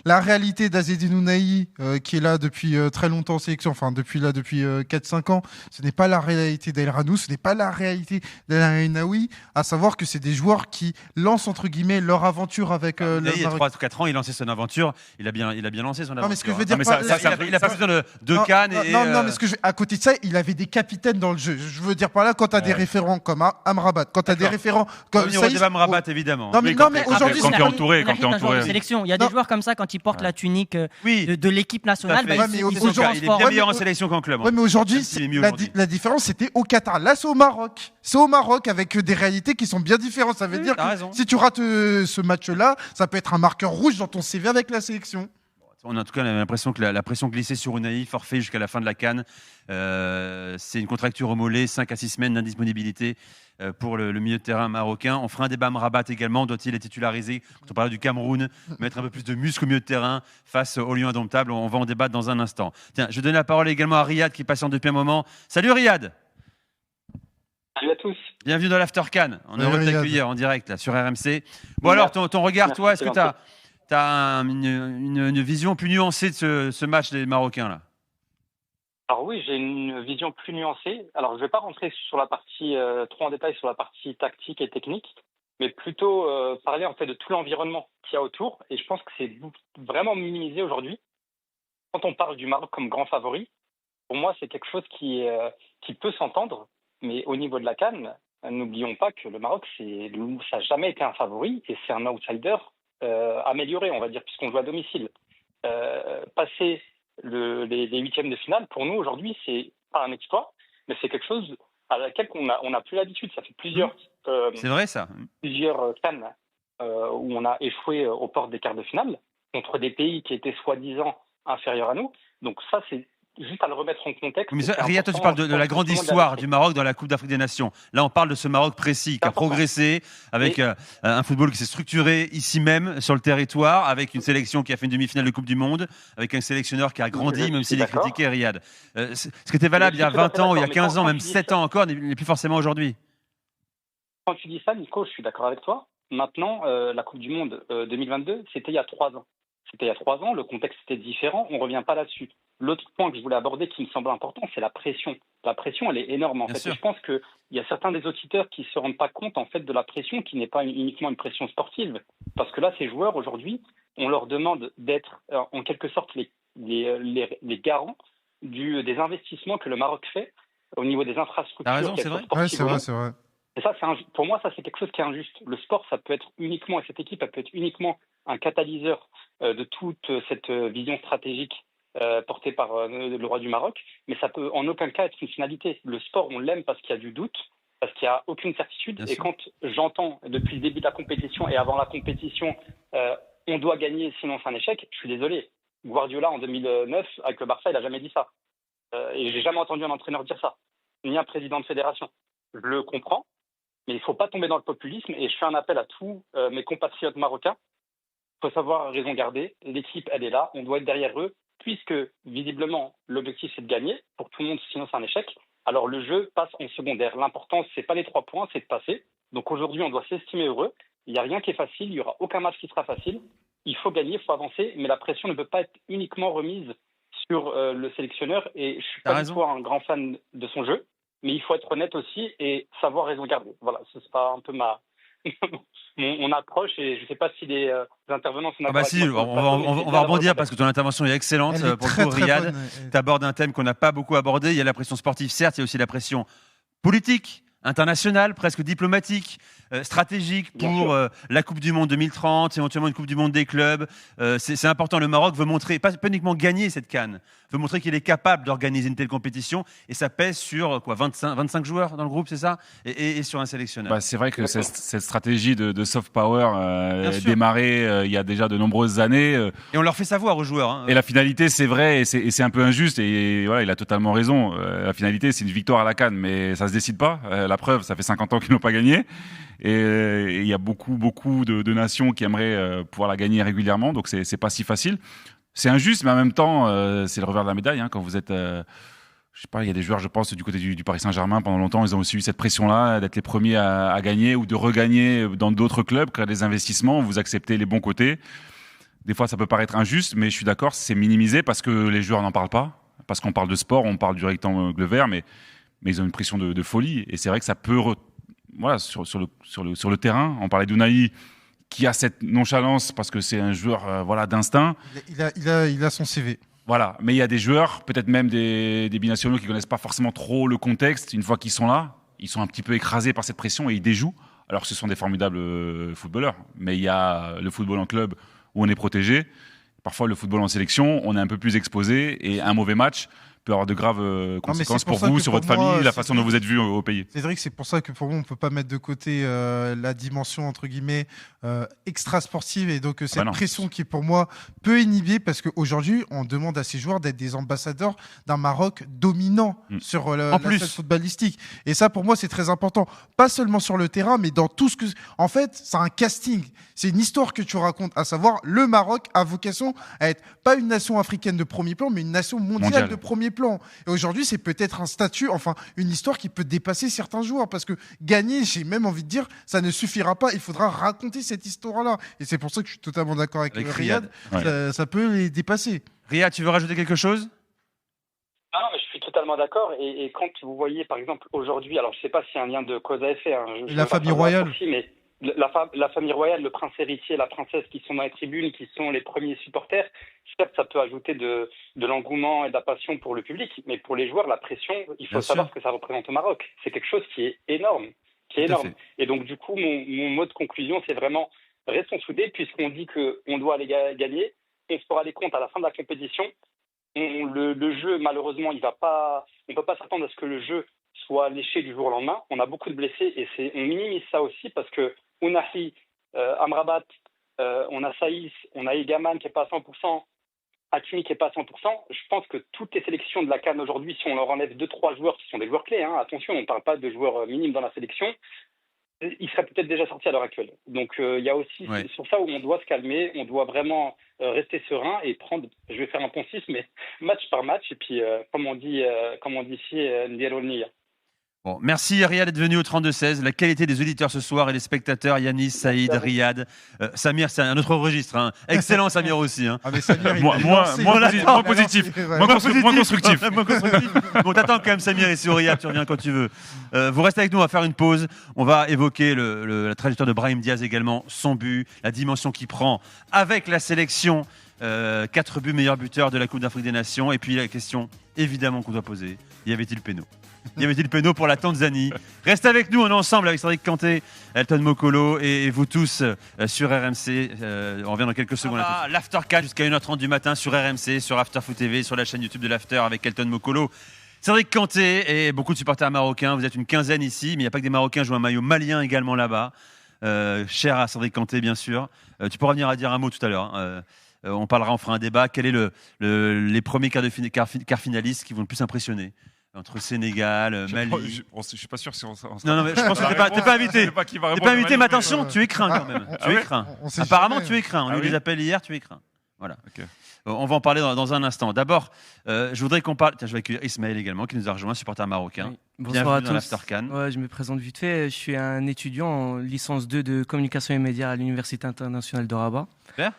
La réalité d'Azzedine Ounahi, qui est là depuis très longtemps en sélection, enfin depuis 4-5 ans, ce n'est pas la réalité d'El Khanous, ce n'est pas la réalité d'El Ainaoui, à savoir que c'est des joueurs qui lancent entre guillemets leur aventure avec le Maroc. Il y a 3 ou 4 ans, il lançait son aventure, il a bien lancé son aventure. Non, mais ce que je veux dire, il a pas besoin de Cannes. Non, mais à côté de ça, il avait des capitaines dans le jeu. Je veux dire par là, quand tu as des référents comme Amrabat, quand tu as des référents comme Saïs, Amrabat, évidemment. Non, mais aujourd'hui, quand tu es entouré, sélection, il y a des joueurs comme ça quand ils portent la tunique de l'équipe nationale. Il est bien meilleur en sélection qu'en club. Oui, mais aujourd'hui, la différence, c'était au Qatar. Là, c'est au Maroc. C'est au Maroc avec des réalités qui sont bien différentes. Ça veut dire que si tu rates ce match-là, ça peut être un marqueur rouge dans ton CV avec la sélection. En tout cas, on a l'impression que la pression glissait sur Ounahi, forfait jusqu'à la fin de la CAN. C'est une contracture au mollet, 5 à 6 semaines d'indisponibilité pour le milieu de terrain marocain. On fera un débat Amrabat également. Doit-il être titularisé? Quand on parlait du Cameroun, mettre un peu plus de muscle au milieu de terrain face aux Lions indomptables. On va en débattre dans un instant. Tiens, je donne la parole également à Riyad qui patiente depuis un moment. Salut Riyad. Salut à tous. Bienvenue dans l'After CAN. On est heureux de t'accueillir en direct là, sur RMC. Bon, alors, ton regard, toi, est-ce que tu as une vision plus nuancée de ce match des Marocains là? Alors oui, j'ai une vision plus nuancée. Alors je ne vais pas rentrer sur la partie trop en détail sur la partie tactique et technique, mais plutôt parler en fait de tout l'environnement qu'il y a autour. Et je pense que c'est vraiment minimisé aujourd'hui. Quand on parle du Maroc comme grand favori, pour moi c'est quelque chose qui peut s'entendre, mais au niveau de la CAN, n'oublions pas que le Maroc ça n'a jamais été un favori et c'est un outsider amélioré, on va dire, puisqu'on joue à domicile. Passer les huitièmes de finale, pour nous aujourd'hui, c'est pas un exploit, mais c'est quelque chose à laquelle on n'a plus l'habitude. Ça fait plusieurs c'est vrai ça. Plusieurs CAN où on a échoué aux portes des quarts de finale. contre des pays qui étaient soi-disant inférieurs à nous. Donc ça, c'est juste à le remettre en contexte. Mais Riyad, toi, tu parles de la grande histoire du Maroc dans la Coupe d'Afrique des Nations. Là, on parle de ce Maroc précis qui a progressé avec un football qui s'est structuré ici même sur le territoire, avec une sélection qui a fait une demi-finale de Coupe du Monde, avec un sélectionneur qui a grandi, même s'il est critiqué, Riyad. Ce qui était valable il y a 20 ans, il y a 15 ans, même 7 ans encore, n'est plus forcément aujourd'hui. Quand tu dis ça, Nico, je suis d'accord avec toi. Maintenant, la Coupe du Monde 2022, c'était il y a 3 ans. C'était il y a 3 ans, le contexte était différent, on ne revient pas là-dessus. L'autre point que je voulais aborder qui me semble important, c'est la pression. La pression, elle est énorme en fait. Et je pense qu'il y a certains des auditeurs qui ne se rendent pas compte en fait de la pression qui n'est pas uniquement une pression sportive. Parce que là, ces joueurs aujourd'hui, on leur demande d'être en quelque sorte les garants des investissements que le Maroc fait au niveau des infrastructures. T'as raison, c'est vrai. Ouais, c'est vrai, c'est vrai. Et ça, pour moi, ça c'est quelque chose qui est injuste. Le sport, ça peut être uniquement, et cette équipe, elle peut être uniquement un catalyseur de toute cette vision stratégique portée par le roi du Maroc, mais ça peut en aucun cas être une finalité. Le sport, on l'aime parce qu'il y a du doute, parce qu'il n'y a aucune certitude. Bien et sûr. Quand j'entends depuis le début de la compétition et avant la compétition, on doit gagner, sinon c'est un échec, je suis désolé. Guardiola, en 2009, avec le Barça, il n'a jamais dit ça. Et j'ai jamais entendu un entraîneur dire ça, ni un président de fédération. Je le comprends, mais il ne faut pas tomber dans le populisme. Et je fais un appel à tous mes compatriotes marocains. Il faut savoir raison garder. L'équipe, elle est là. On doit être derrière eux, puisque visiblement, l'objectif, c'est de gagner. Pour tout le monde, sinon c'est un échec. Alors le jeu passe en secondaire. L'important, ce n'est pas les 3 points, c'est de passer. Donc aujourd'hui, on doit s'estimer heureux. Il n'y a rien qui est facile. Il n'y aura aucun match qui sera facile. Il faut gagner, il faut avancer. Mais la pression ne peut pas être uniquement remise sur le sélectionneur. Et je ne suis pas du tout un grand fan de son jeu. Mais il faut être honnête aussi et savoir raison garder. Voilà, ce sera un peu mon approche, et je ne sais pas si les intervenants sont d'accord. On va rebondir parce que ton intervention est excellente. Elle est pour très, le coup, très Riyad, bonne. tu abordes un thème qu'on n'a pas beaucoup abordé. Il y a la pression sportive, certes, il y a aussi la pression politique, internationale, presque diplomatique, stratégique pour la Coupe du Monde 2030, éventuellement une Coupe du Monde des clubs. C'est important. Le Maroc veut montrer, pas uniquement gagner cette CAN, veut montrer qu'il est capable d'organiser une telle compétition, et ça pèse sur 25 joueurs dans le groupe, c'est ça, et sur un sélectionneur. C'est vrai que cette stratégie de soft power démarrée il y a déjà de nombreuses années. Et on leur fait savoir aux joueurs. Hein. Et la finalité, c'est vrai, et c'est un peu injuste, et voilà, il a totalement raison. La finalité, c'est une victoire à la CAN, mais ça se décide pas. La preuve, ça fait 50 ans qu'ils n'ont pas gagné. Et il y a beaucoup de nations qui aimeraient pouvoir la gagner régulièrement, donc c'est pas si facile. C'est injuste, mais en même temps, c'est le revers de la médaille. Quand vous êtes, je sais pas, il y a des joueurs, je pense, du côté du Paris Saint-Germain, pendant longtemps, ils ont aussi eu cette pression-là d'être les premiers à gagner ou de regagner dans d'autres clubs, créer des investissements, vous acceptez les bons côtés. Des fois, ça peut paraître injuste, mais je suis d'accord, c'est minimisé parce que les joueurs n'en parlent pas, parce qu'on parle de sport, on parle du rectangle vert, mais ils ont une pression de folie, et c'est vrai que ça peut sur le terrain. On parlait d'Ounahi qui a cette nonchalance parce que c'est un joueur d'instinct. Il a son CV. Voilà, mais il y a des joueurs, peut-être même des binationaux qui connaissent pas forcément trop le contexte. Une fois qu'ils sont là, ils sont un petit peu écrasés par cette pression et ils déjouent. Alors que ce sont des formidables footballeurs. Mais il y a le football en club où on est protégé. Parfois, le football en sélection, on est un peu plus exposé et un mauvais match peut avoir de graves conséquences pour vous, sur votre famille, la façon dont vous êtes vu au pays. Cédric, c'est pour ça que pour moi, on ne peut pas mettre de côté la dimension, entre guillemets, extra-sportive, et donc cette pression qui, pour moi, peut inhiber, parce qu'aujourd'hui, on demande à ces joueurs d'être des ambassadeurs d'un Maroc dominant sur la scène footballistique. Et ça, pour moi, c'est très important. Pas seulement sur le terrain, mais dans tout ce que... En fait, c'est un casting. C'est une histoire que tu racontes, à savoir, le Maroc a vocation à être pas une nation africaine de premier plan, mais une nation mondiale de premier plan. Et aujourd'hui, c'est peut-être un statut, enfin, une histoire qui peut dépasser certains joueurs, parce que gagner, j'ai même envie de dire, ça ne suffira pas. Il faudra raconter cette histoire-là. Et c'est pour ça que je suis totalement d'accord avec Riyad. Ça peut les dépasser. Riyad, tu veux rajouter quelque chose ? Non, mais je suis totalement d'accord. Et quand vous voyez, par exemple, aujourd'hui, alors je ne sais pas s'il y a un lien de cause à effet. La famille royale. Mais la famille royale, le prince héritier, la princesse qui sont dans les tribunes, qui sont les premiers supporters, certes, ça peut ajouter de l'engouement et de la passion pour le public, mais pour les joueurs, la pression, il faut savoir ce que ça représente au Maroc. C'est quelque chose qui est énorme. Et donc, du coup, mon mot de conclusion, c'est vraiment restons soudés, puisqu'on dit qu'on doit aller gagner. On se fera les comptes à la fin de la compétition. Le jeu, malheureusement, on ne peut pas s'attendre à ce que le jeu soit léché du jour au lendemain. On a beaucoup de blessés et on minimise ça aussi parce que Ounahi, Amrabat, on a Saïs, on a Egaman qui n'est pas à 100%, Hakimi qui n'est pas à 100%. Je pense que toutes les sélections de la CAN aujourd'hui, si on leur enlève 2-3 joueurs qui sont des joueurs clés, attention, on ne parle pas de joueurs minimes dans la sélection, ils seraient peut-être déjà sortis à l'heure actuelle. Donc il y a aussi sur ça où on doit se calmer, on doit vraiment rester serein et prendre, je vais faire un poncif, mais match par match, et puis comme on dit ici, Ndiro Nia. Bon, merci Riyad d'être venu au 32-16. La qualité des auditeurs ce soir et les spectateurs, Yanis, Saïd, Riyad, Samir, c'est un autre registre. Excellent Samir aussi. Ah mais Samir, moins positif, moins constructif. Bon, t'attends quand même Samir ici au Riyad, tu reviens quand tu veux. Vous restez avec nous, on va faire une pause. On va évoquer la trajectoire de Brahim Diaz également, son but, la dimension qu'il prend avec la sélection. 4 buts, meilleur buteur de la Coupe d'Afrique des Nations. Et puis la question évidemment qu'on doit poser, y avait-il péno ? Y avait-il péno pour la Tanzanie ? Restez avec nous, on est ensemble avec Cédric Kanté, Elton Mokolo et vous tous sur RMC. On revient dans quelques secondes. L'After 4 jusqu'à 1h30 du matin sur RMC, sur After Foot TV, sur la chaîne YouTube de l'After avec Elton Mokolo. Cédric Kanté et beaucoup de supporters marocains. Vous êtes une quinzaine ici, mais il n'y a pas que des Marocains. Je vois un maillot malien également là-bas. Cher à Cédric Kanté, bien sûr. Tu pourras venir à dire un mot tout à l'heure. On parlera, on fera un débat. Quel est les premiers quarts finalistes qui vont le plus impressionner ? Entre Sénégal, Mali. Je suis pas sûr si on Non, mais je pense que t'es pas invité. T'es pas invité, mais attention, tu es craint quand même. Tu es craint. Apparemment, tu es craint. On a eu des appels hier, tu es craint. Voilà. Okay. On va en parler dans un instant. D'abord, je voudrais qu'on parle. Tiens, je vais accueillir Ismaël également, qui nous a rejoint, supporter marocain. Oui. Bonsoir à tous. Ouais, je me présente vite fait. Je suis un étudiant en licence 2 de communication et médias à l'Université internationale de Rabat. Super.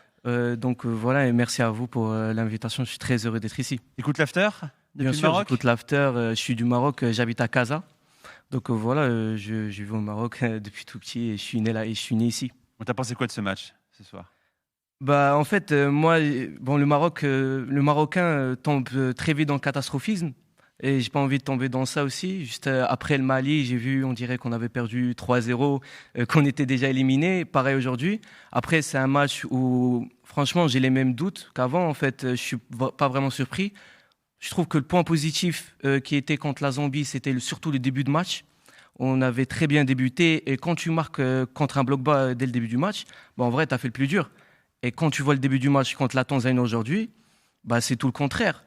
Donc voilà, et merci à vous pour l'invitation. Je suis très heureux d'être ici. Écoute l'After ? Bien sûr, j'écoute l'After. Je suis du Maroc, j'habite à Casa. Donc voilà, je vis au Maroc depuis tout petit et je suis né là et je suis né ici. T'as pensé quoi de ce match ce soir ? Bah en fait, moi, le Marocain tombe très vite dans le catastrophisme et j'ai pas envie de tomber dans ça aussi. Juste après le Mali, j'ai vu, on dirait qu'on avait perdu 3-0, qu'on était déjà éliminé. Pareil aujourd'hui. Après, c'est un match où franchement, j'ai les mêmes doutes qu'avant. En fait, je suis pas vraiment surpris. Je trouve que le point positif qui était contre la Zambie, c'était surtout le début de match. On avait très bien débuté et quand tu marques contre un bloc bas dès le début du match, bah, en vrai, tu as fait le plus dur. Et quand tu vois le début du match contre la Tanzanie aujourd'hui, bah, c'est tout le contraire.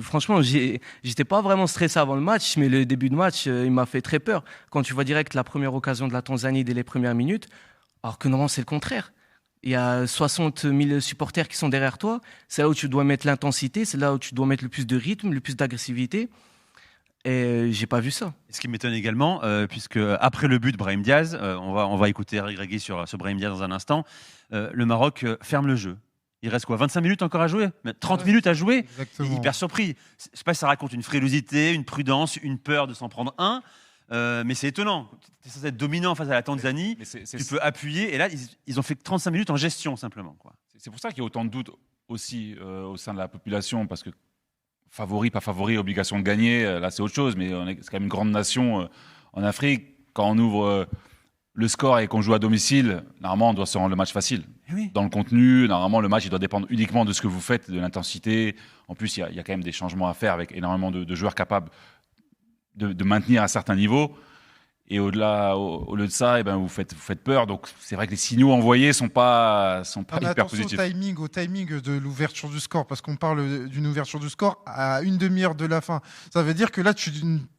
Franchement, j'étais pas vraiment stressé avant le match, mais le début de match, il m'a fait très peur. Quand tu vois direct la première occasion de la Tanzanie dès les premières minutes, alors que normalement, c'est le contraire. Il y a 60 000 supporters qui sont derrière toi. C'est là où tu dois mettre l'intensité, c'est là où tu dois mettre le plus de rythme, le plus d'agressivité. Et j'ai pas vu ça. Ce qui m'étonne également, puisque après le but de Brahim Diaz, on va écouter Eric Gregui sur Brahim Diaz dans un instant, le Maroc ferme le jeu. Il reste quoi, 25 minutes encore à jouer ? 30 minutes à jouer ? Exactement. Hyper surpris. Je sais pas si ça raconte une frilosité, une prudence, une peur de s'en prendre un. Mais c'est étonnant. Tu es censé être dominant face à la Tanzanie. Tu peux appuyer. Et là, ils ont fait 35 minutes en gestion, simplement. Quoi. C'est pour ça qu'il y a autant de doutes aussi au sein de la population. Parce que favori, pas favori, obligation de gagner, là, c'est autre chose. Mais c'est quand même une grande nation en Afrique. Quand on ouvre le score et qu'on joue à domicile, normalement, on doit se rendre le match facile. Oui. Dans le contenu, normalement, le match, il doit dépendre uniquement de ce que vous faites, de l'intensité. En plus, il y a quand même des changements à faire avec énormément de joueurs capables de maintenir un certain niveau. Et au-delà de ça, vous faites peur. Donc c'est vrai que les signaux envoyés sont pas hyper positifs. Au timing de l'ouverture du score, parce qu'on parle d'une ouverture du score à une demi-heure de la fin. Ça veut dire que là, tu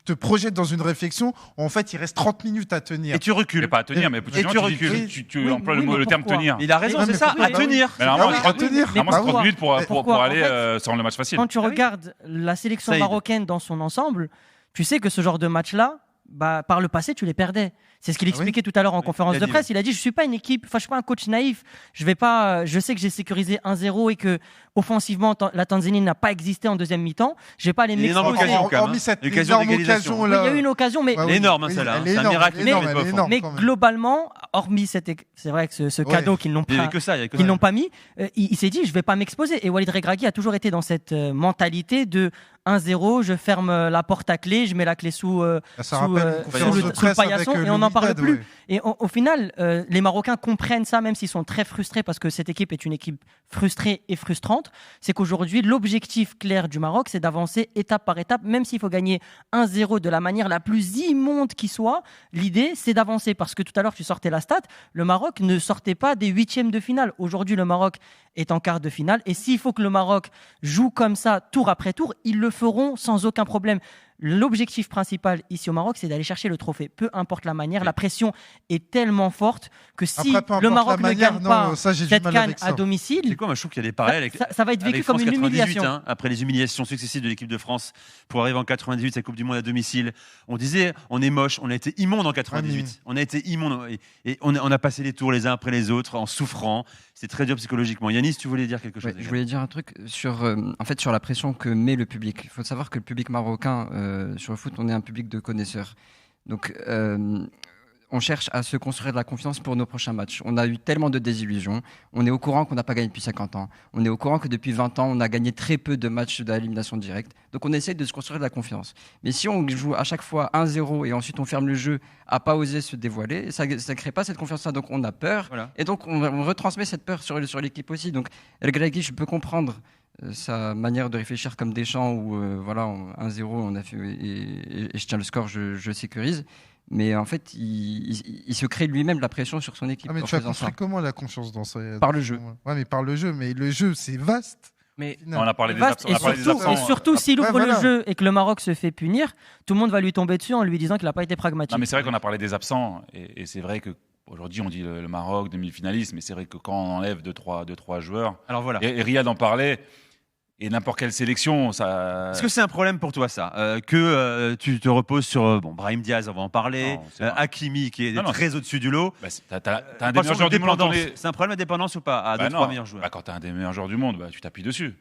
te projettes dans une réflexion où en fait, il reste 30 minutes à tenir. Et tu recules. Mais pas à tenir, mais tu recules. Tu emploies le terme tenir. Il a raison, c'est ça, à tenir. Normalement, c'est 30 minutes pour aller se rendre le match facile. Quand tu regardes la sélection marocaine dans son ensemble, tu sais que ce genre de match-là, par le passé, tu les perdais. C'est ce qu'il expliquait tout à l'heure en conférence de presse. Il a dit, je suis pas une équipe, je suis pas un coach naïf. Je sais que j'ai sécurisé 1-0 et que offensivement, la Tanzanie n'a pas existé en deuxième mi-temps. Je vais pas les m'exposer. Hormis cette énorme occasion là. Il y a eu une occasion, mais énorme, celle-là. C'est un miracle. Mais globalement, hormis c'est vrai que ce cadeau qu'ils n'ont pas mis, il s'est dit, je vais pas m'exposer. Et Walid Regragui a toujours été dans cette mentalité de 1-0, je ferme la porte à clé, je mets la clé sous le paillasson et on n'en parle plus. Ouais. Et au final, les Marocains comprennent ça, même s'ils sont très frustrés parce que cette équipe est une équipe frustrée et frustrante. contre, c'est qu'aujourd'hui, l'objectif clair du Maroc, c'est d'avancer étape par étape, même s'il faut gagner 1-0 de la manière la plus immonde qui soit. L'idée, c'est d'avancer, parce que tout à l'heure, tu sortais la stat, le Maroc ne sortait pas des huitièmes de finale. Aujourd'hui, le Maroc est en quart de finale, et s'il faut que le Maroc joue comme ça, tour après tour, ils le feront sans aucun problème. L'objectif principal ici au Maroc, c'est d'aller chercher le trophée. Peu importe la manière, la pression est tellement forte que si Après, le Maroc ne gagne pas cette CAN à domicile, c'est quoi, moi, je trouve qu'il y a des parallèles avec, ça va être vécu avec comme France une 98, humiliation. hein, après les humiliations successives de l'équipe de France pour arriver en 98, cette Coupe du Monde à domicile. On disait, on est moche, on a été immonde en 98. On a été immonde et on a passé les tours les uns après les autres en souffrant. C'était très dur psychologiquement. Yanis, tu voulais dire quelque chose? Je voulais dire un truc sur, en fait, sur la pression que met le public. Il faut savoir que le public marocain, sur le foot, on est un public de connaisseurs. Donc, on cherche à se construire de la confiance pour nos prochains matchs. On a eu tellement de désillusions. On est au courant qu'on n'a pas gagné depuis 50 ans. On est au courant que depuis 20 ans, on a gagné très peu de matchs de l'élimination directe. Donc, on essaie de se construire de la confiance. Mais si on joue à chaque fois 1-0 et ensuite on ferme le jeu à pas oser se dévoiler, ça ne crée pas cette confiance-là. Donc, on a peur. Voilà. Et donc, on retransmet cette peur sur l'équipe aussi. Donc, El Ghareghi, je peux comprendre sa manière de réfléchir comme Deschamps où voilà, 1-0, on a fait, et je tiens le score, je sécurise. Mais en fait, il se crée lui-même de la pression sur son équipe. Mais tu as construit comment la confiance dans ça? Par le jeu. Ouais, mais par le jeu. Mais le jeu, c'est vaste. Mais on a parlé des absents. Et surtout, s'il ouvre le jeu et que le Maroc se fait punir, tout le monde va lui tomber dessus en lui disant qu'il n'a pas été pragmatique. Non, mais c'est vrai qu'on a parlé des absents. Et c'est vrai que aujourd'hui, on dit le Maroc demi-finaliste. Mais c'est vrai que quand on enlève 2-3 joueurs. Alors voilà. Et Riyad en parlait. Et n'importe quelle sélection, ça. Est-ce que c'est un problème pour toi, ça que tu te reposes sur Brahim Diaz, on va en parler, Hakimi, qui est très au-dessus du lot. T'as un des meilleurs joueurs du monde. C'est un problème de dépendance ou pas à 2-3 meilleurs joueurs? Quand t'as un des meilleurs joueurs du monde, tu t'appuies dessus.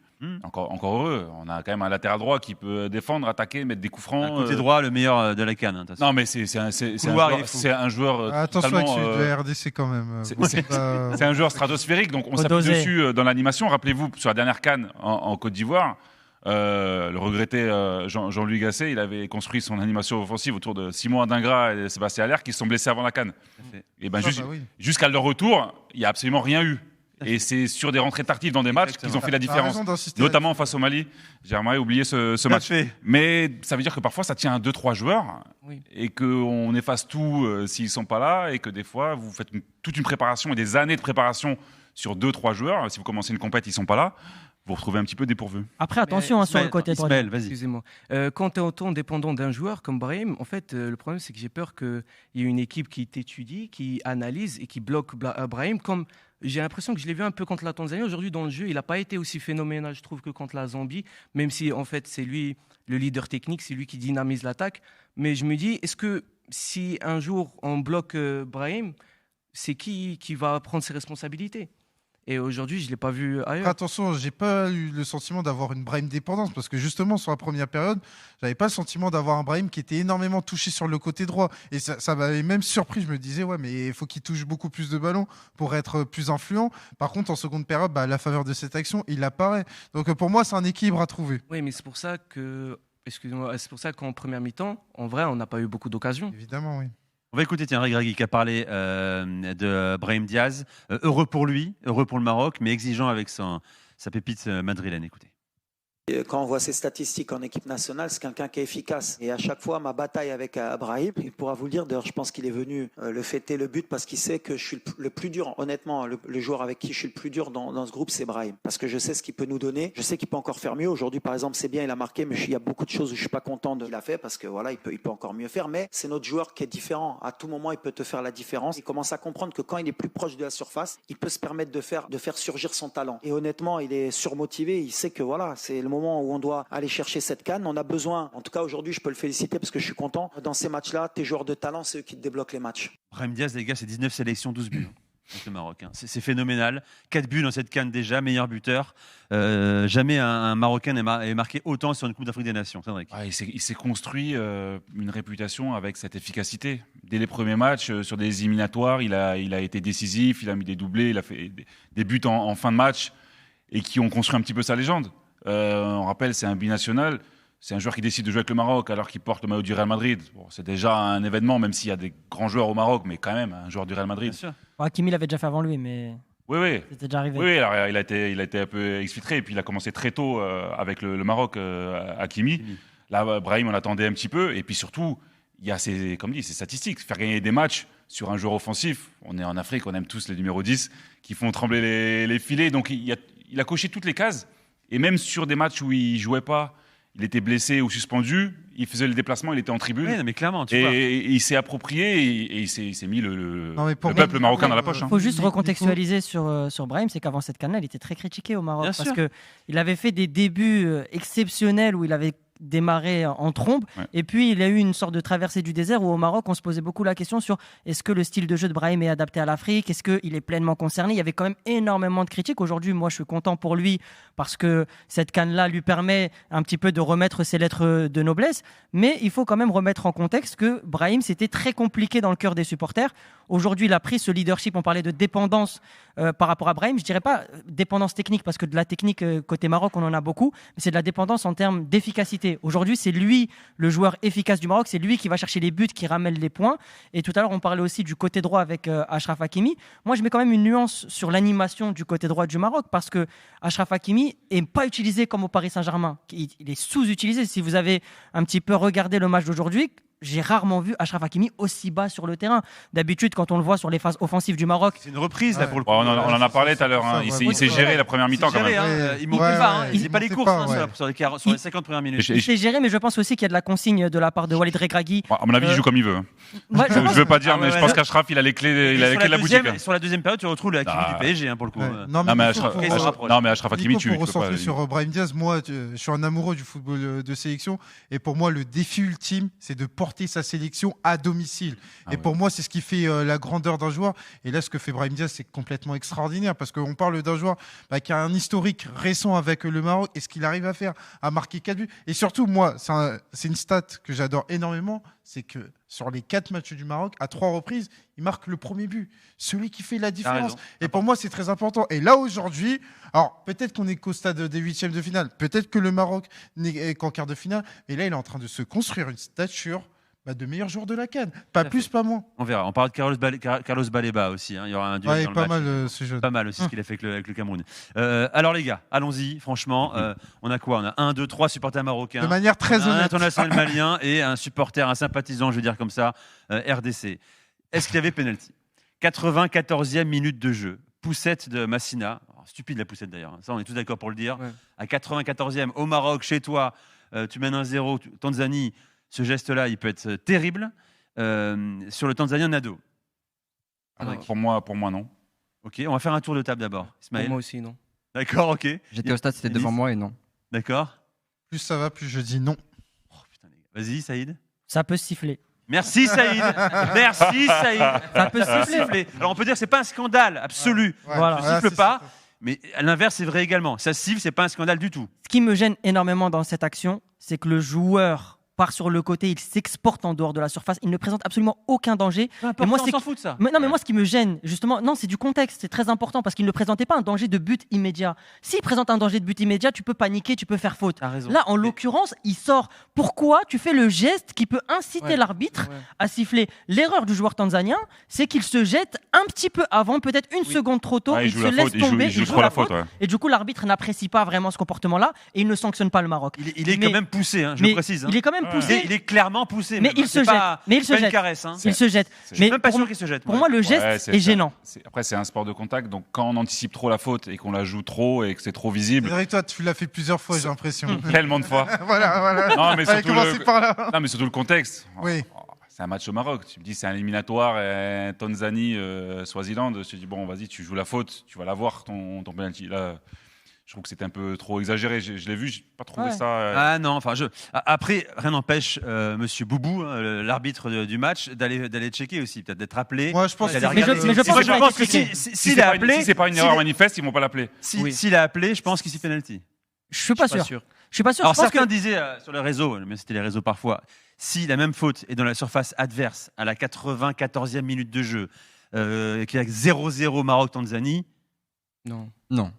Encore heureux. On a quand même un latéral droit qui peut défendre, attaquer, mettre des coups francs. Côté droit, le meilleur de la CAN. Non, mais c'est un joueur. Attention avec celui de RDC quand même. C'est un joueur stratosphérique, donc on s'appuie dessus dans l'animation. Rappelez-vous, sur la dernière CAN en Côte d'Ivoire, le regretté Jean-Louis Gasset, il avait construit son animation offensive autour de Simon Adingra et Sébastien Haller qui se sont blessés avant la CAN. Et jusqu'à leur retour, il n'y a absolument rien eu. Et c'est sur des rentrées tardives dans des matchs qu'ils ont fait la différence, notamment face au Mali. J'aimerais oublier ce match. Mais ça veut dire que parfois ça tient à 2-3 joueurs et qu'on efface tout s'ils ne sont pas là et que des fois vous faites toute une préparation et des années de préparation sur 2-3 joueurs. Si vous commencez une compète, ils ne sont pas là. Vous retrouvez un petit peu dépourvu. Après, attention sur le côté droit. Vas-y. Excusez-moi. Quand tu es autant dépendant d'un joueur comme Brahim, en fait, le problème, c'est que j'ai peur qu'il y ait une équipe qui t'étudie, qui analyse et qui bloque Brahim. Comme j'ai l'impression que je l'ai vu un peu contre la Tanzanie. Aujourd'hui, dans le jeu, il n'a pas été aussi phénoménal, je trouve, que contre la Zambie, même si, en fait, c'est lui le leader technique, c'est lui qui dynamise l'attaque. Mais je me dis, est-ce que si un jour on bloque Brahim, c'est qui va prendre ses responsabilités? Et aujourd'hui, je ne l'ai pas vu ailleurs. Attention, j'ai pas eu le sentiment d'avoir une Brahim dépendance parce que justement, sur la première période, j'avais pas le sentiment d'avoir un Brahim qui était énormément touché sur le côté droit. Et ça m'avait même surpris. Je me disais, ouais, mais il faut qu'il touche beaucoup plus de ballons pour être plus influent. Par contre, en seconde période, à la faveur de cette action, il apparaît. Donc pour moi, c'est un équilibre à trouver. Oui, mais c'est pour ça que, excusez-moi, c'est pour ça qu'en première mi-temps, en vrai, on n'a pas eu beaucoup d'occasions. Évidemment, oui. On va écouter El Ghareghi qui a parlé de Brahim Diaz. Heureux pour lui, heureux pour le Maroc, mais exigeant avec sa pépite madrilène. Écoutez. Quand on voit ses statistiques en équipe nationale, c'est quelqu'un qui est efficace. Et à chaque fois, ma bataille avec Brahim, il pourra vous le dire, d'ailleurs je pense qu'il est venu le fêter le but parce qu'il sait que je suis le plus dur. Honnêtement, le joueur avec qui je suis le plus dur dans ce groupe, c'est Brahim. Parce que je sais ce qu'il peut nous donner. Je sais qu'il peut encore faire mieux. Aujourd'hui, par exemple, c'est bien, il a marqué, mais il y a beaucoup de choses où je suis pas content de ce qu'il a fait parce que voilà, il peut encore mieux faire. Mais c'est notre joueur qui est différent. À tout moment, il peut te faire la différence. Il commence à comprendre que quand il est plus proche de la surface, il peut se permettre de faire surgir son talent. Et honnêtement, il est surmotivé. Il sait que voilà, c'est le moment où on doit aller chercher cette CAN. On a besoin, en tout cas aujourd'hui, je peux le féliciter parce que je suis content. Dans ces matchs-là, tes joueurs de talent, c'est eux qui te débloquent les matchs. Brahim Diaz, les gars, c'est 19 sélections, 12 buts avec le Maroc. C'est phénoménal. 4 buts dans cette CAN déjà, meilleur buteur. Jamais un Marocain n'est marqué autant sur une Coupe d'Afrique des Nations. Il s'est construit une réputation avec cette efficacité. Dès les premiers matchs, sur des éliminatoires, il a été décisif, il a mis des doublés, il a fait des buts en fin de match et qui ont construit un petit peu sa légende. On rappelle, c'est un binational. C'est un joueur qui décide de jouer avec le Maroc alors qu'il porte le maillot du Real Madrid. Bon, c'est déjà un événement, même s'il y a des grands joueurs au Maroc, mais quand même un joueur du Real Madrid. Hakimi l'avait déjà fait avant lui, mais... Oui. C'était déjà arrivé. Oui, alors, il a été un peu exfiltré et puis il a commencé très tôt avec le Maroc, Hakimi. Là, Brahim, on l'attendait un petit peu. Et puis surtout, il y a ces statistiques. Faire gagner des matchs sur un joueur offensif. On est en Afrique, on aime tous les numéros 10 qui font trembler les filets. Donc il a coché toutes les cases. Et même sur des matchs où il jouait pas, il était blessé ou suspendu, il faisait le déplacement, il était en tribune. Oui, mais clairement, tu vois. Et il s'est approprié et il s'est mis le peuple marocain dans la poche. Il faut juste recontextualiser sur Brahim, c'est qu'avant cette CAN, il était très critiqué au Maroc. Parce qu'il avait fait des débuts exceptionnels où il avait démarré en trombe, et puis il a eu une sorte de traversée du désert où au Maroc on se posait beaucoup la question sur est-ce que le style de jeu de Brahim est adapté à l'Afrique, est-ce qu'il est pleinement concerné. Il y avait quand même énormément de critiques. Aujourd'hui, moi je suis content pour lui parce que cette CAN-là lui permet un petit peu de remettre ses lettres de noblesse, mais il faut quand même remettre en contexte que Brahim, c'était très compliqué dans le cœur des supporters. Aujourd'hui, il a pris ce leadership, on parlait de dépendance par rapport à Brahim, je dirais pas dépendance technique, parce que de la technique côté Maroc on en a beaucoup, mais c'est de la dépendance en termes d'efficacité. Aujourd'hui, c'est lui le joueur efficace du Maroc, c'est lui qui va chercher les buts, qui ramène les points. Et tout à l'heure, on parlait aussi du côté droit avec Achraf Hakimi. Moi, je mets quand même une nuance sur l'animation du côté droit du Maroc, parce que Achraf Hakimi n'est pas utilisé comme au Paris Saint-Germain. Il est sous-utilisé. Si vous avez un petit peu regardé le match d'aujourd'hui, j'ai rarement vu Achraf Hakimi aussi bas sur le terrain. D'habitude, quand on le voit sur les phases offensives du Maroc... C'est une reprise, là, pour le coup. On en a parlé tout à l'heure. Il s'est géré la première mi-temps, quand même. Il ne montait pas. Il faisait pas les courses sur les 50 premières minutes. Il s'est géré, mais je pense aussi qu'il y a de la consigne de la part de Walid Regragui. À mon avis, il joue comme il veut. Je ne veux pas dire, mais je pense qu'Achraf, il a les clés de la boutique. Sur la deuxième période, tu retrouves le Hakimi du PSG, pour le coup. Non, mais Achraf Hakimi, tu pour recentrer sur Brahim Diaz, moi, je suis un amoureux du football de sélection. Et pour moi, le défi ultime, c'est de porter sa sélection à domicile. Pour moi, c'est ce qui fait la grandeur d'un joueur. Et là, ce que fait Brahim Diaz, c'est complètement extraordinaire parce qu'on parle d'un joueur qui a un historique récent avec le Maroc et ce qu'il arrive à faire, à marquer 4 buts. Et surtout, moi, c'est une stat que j'adore énormément, c'est que sur les 4 matchs du Maroc, à 3 reprises, il marque le premier but. Celui qui fait la différence. Et pour moi, c'est très important. Et là, aujourd'hui, alors peut-être qu'on est qu'au stade des 8e de finale, peut-être que le Maroc n'est qu'en quart de finale, mais là, il est en train de se construire une stature de meilleur joueur de la CAN. Pas plus, pas moins. On verra. On parle de Carlos Baleba aussi. Il y aura un duel dans pas le match. Mal, ce jeu. Pas mal aussi ce qu'il a fait avec le Cameroun. Alors les gars, allons-y. Franchement, on a quoi? On a 1, 2, 3 supporters marocains. De manière très honnête. Un international malien et un supporter, un sympathisant, je veux dire comme ça, RDC. Est-ce qu'il y avait penalty? 94e minute de jeu. Poussette de Massina. Stupide la poussette d'ailleurs. Ça, on est tous d'accord pour le dire. Ouais. À 94e, au Maroc, chez toi, tu mènes 1-0, Tanzanie. Ce geste-là, il peut être terrible. Sur le Tanzanien Nado. Pour moi, non. Ok, on va faire un tour de table d'abord. Ismaël. Pour moi aussi, non. D'accord, ok. J'étais au stade, c'était devant moi et non. D'accord. Plus ça va, plus je dis non. Oh, putain, vas-y, Saïd. Ça peut siffler. Merci Saïd. Merci Saïd. Ça peut siffler. Alors on peut dire que c'est pas un scandale absolu. Voilà. Ça siffle pas. Mais à l'inverse, c'est vrai également. Ça siffle, c'est pas un scandale du tout. Ce qui me gêne énormément dans cette action, c'est que le joueur part sur le côté, il s'exporte en dehors de la surface, il ne présente absolument aucun danger. Et moi, on s'en fout de ça. Mais moi, ce qui me gêne, justement, c'est du contexte, c'est très important parce qu'il ne présentait pas un danger de but immédiat. S'il présente un danger de but immédiat, tu peux paniquer, tu peux faire faute. Là, en l'occurrence, il sort. Pourquoi tu fais le geste qui peut inciter l'arbitre à siffler? L'erreur du joueur tanzanien, c'est qu'il se jette un petit peu avant, peut-être une seconde trop tôt, il se laisse tomber, il joue la faute. Et du coup, l'arbitre n'apprécie pas vraiment ce comportement-là et il ne sanctionne pas le Maroc. Il est quand même poussé, je le précise. Il est quand même poussé. Il est clairement poussé. Mais il se jette. Il se jette. Je suis même pas sûr qu'il se jette. Pour moi, le geste est gênant. Après, c'est un sport de contact, donc quand on anticipe trop la faute et qu'on la joue trop et que c'est trop visible. C'est vrai que toi, tu l'as fait plusieurs fois, j'ai l'impression. Tellement de fois. Voilà. Non, mais surtout le contexte. Oui. C'est un match au Maroc. Tu me dis, c'est un éliminatoire, Tanzanie, Swaziland. Je te dis, bon, vas-y, tu joues la faute, tu vas l'avoir, ton penalty. Là, je trouve que c'était un peu trop exagéré. Je l'ai vu, j'ai pas trouvé ça. Ah non, enfin, après, rien n'empêche Monsieur Boubou, l'arbitre du match, d'aller checker aussi, peut-être d'être appelé. Moi, je pense. Je pense que s'il est appelé, si c'est pas une erreur manifeste, ils vont pas l'appeler. S'il est appelé, je pense qu'il s'y penalty. Je suis pas sûr. Je suis pas sûr. Alors certains disaient sur les réseaux, mais c'était les réseaux parfois, si la même faute est dans la surface adverse à la 94e minute de jeu, qu'il y a 0-0 Maroc-Tanzanie. Non.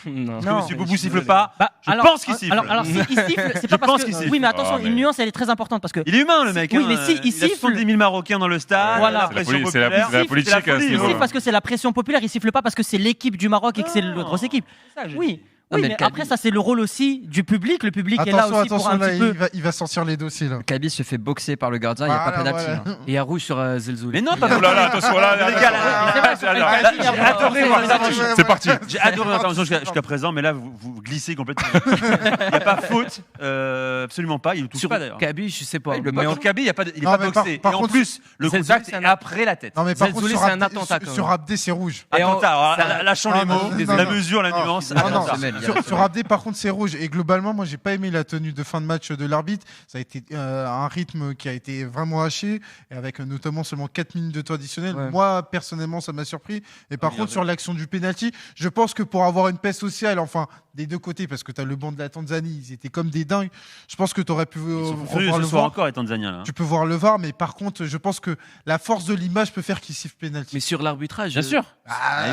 Non. Parce que Monsieur Boubou siffle pas. Je pense qu'il siffle. Alors s'il siffle, c'est pas parce que. Oui, mais attention, une nuance, elle est très importante parce que. Il est humain, le mec. Oui, mais si il il a siffle. 70 000 Marocains dans le stade. Voilà. La pression C'est la populaire. politique à ce Il niveau. siffle parce que c'est la pression populaire. Il siffle pas parce que c'est l'équipe du Maroc et que c'est la grosse équipe. Oui. Non, Oui, mais mais le après, ça, c'est le rôle aussi du public. Le public est là aussi pour un là, petit peu. il va sortir les dossiers. Là. Kaby se fait boxer par le gardien, il n'y a pas pénalty. Voilà. Et il y a rouge sur Zelzouli. Mais non, Oh là là, attention, là, les gars, j'ai adoré voir les interventions. c'est parti. J'ai adoré l'intervention jusqu'à présent, mais là, vous glissez complètement. Il n'y a pas faute, absolument pas. Il ne touche Sur pas d'ailleurs. Kaby, je sais pas. Mais Mais en Kaby, il n'est pas Non, mais boxé. par Et en contre, plus, le Zelzouli, contact c'est est un- après la tête. Non, mais par contre, Zelzouli, c'est un attentat, quand même. sur Abdé, c'est rouge. Attentat, alors, lâchons les mots, non, la non. mesure, la nuance. Non, non, attentat. sur Abdé, par contre, c'est rouge. Et globalement, moi, j'ai pas aimé la tenue de fin de match de l'arbitre. Ça a été un rythme qui a été vraiment haché, et avec notamment seulement 4 minutes de temps additionnel. Ouais. Moi, personnellement, ça m'a surpris. Et par Oui, contre, sur l'action du penalty, je pense que pour avoir une paix sociale, enfin, des deux côtés, parce que tu as le banc de la Tanzanie, ils étaient comme des dingues. Je pense que tu aurais pu Ils sont furieux revoir ce le soir VAR. encore, les Tanzaniens. là. Tu peux voir le VAR, mais par contre, je pense que la force de l'image peut faire qu'il siffle penalty. Mais sur l'arbitrage. Bien sûr.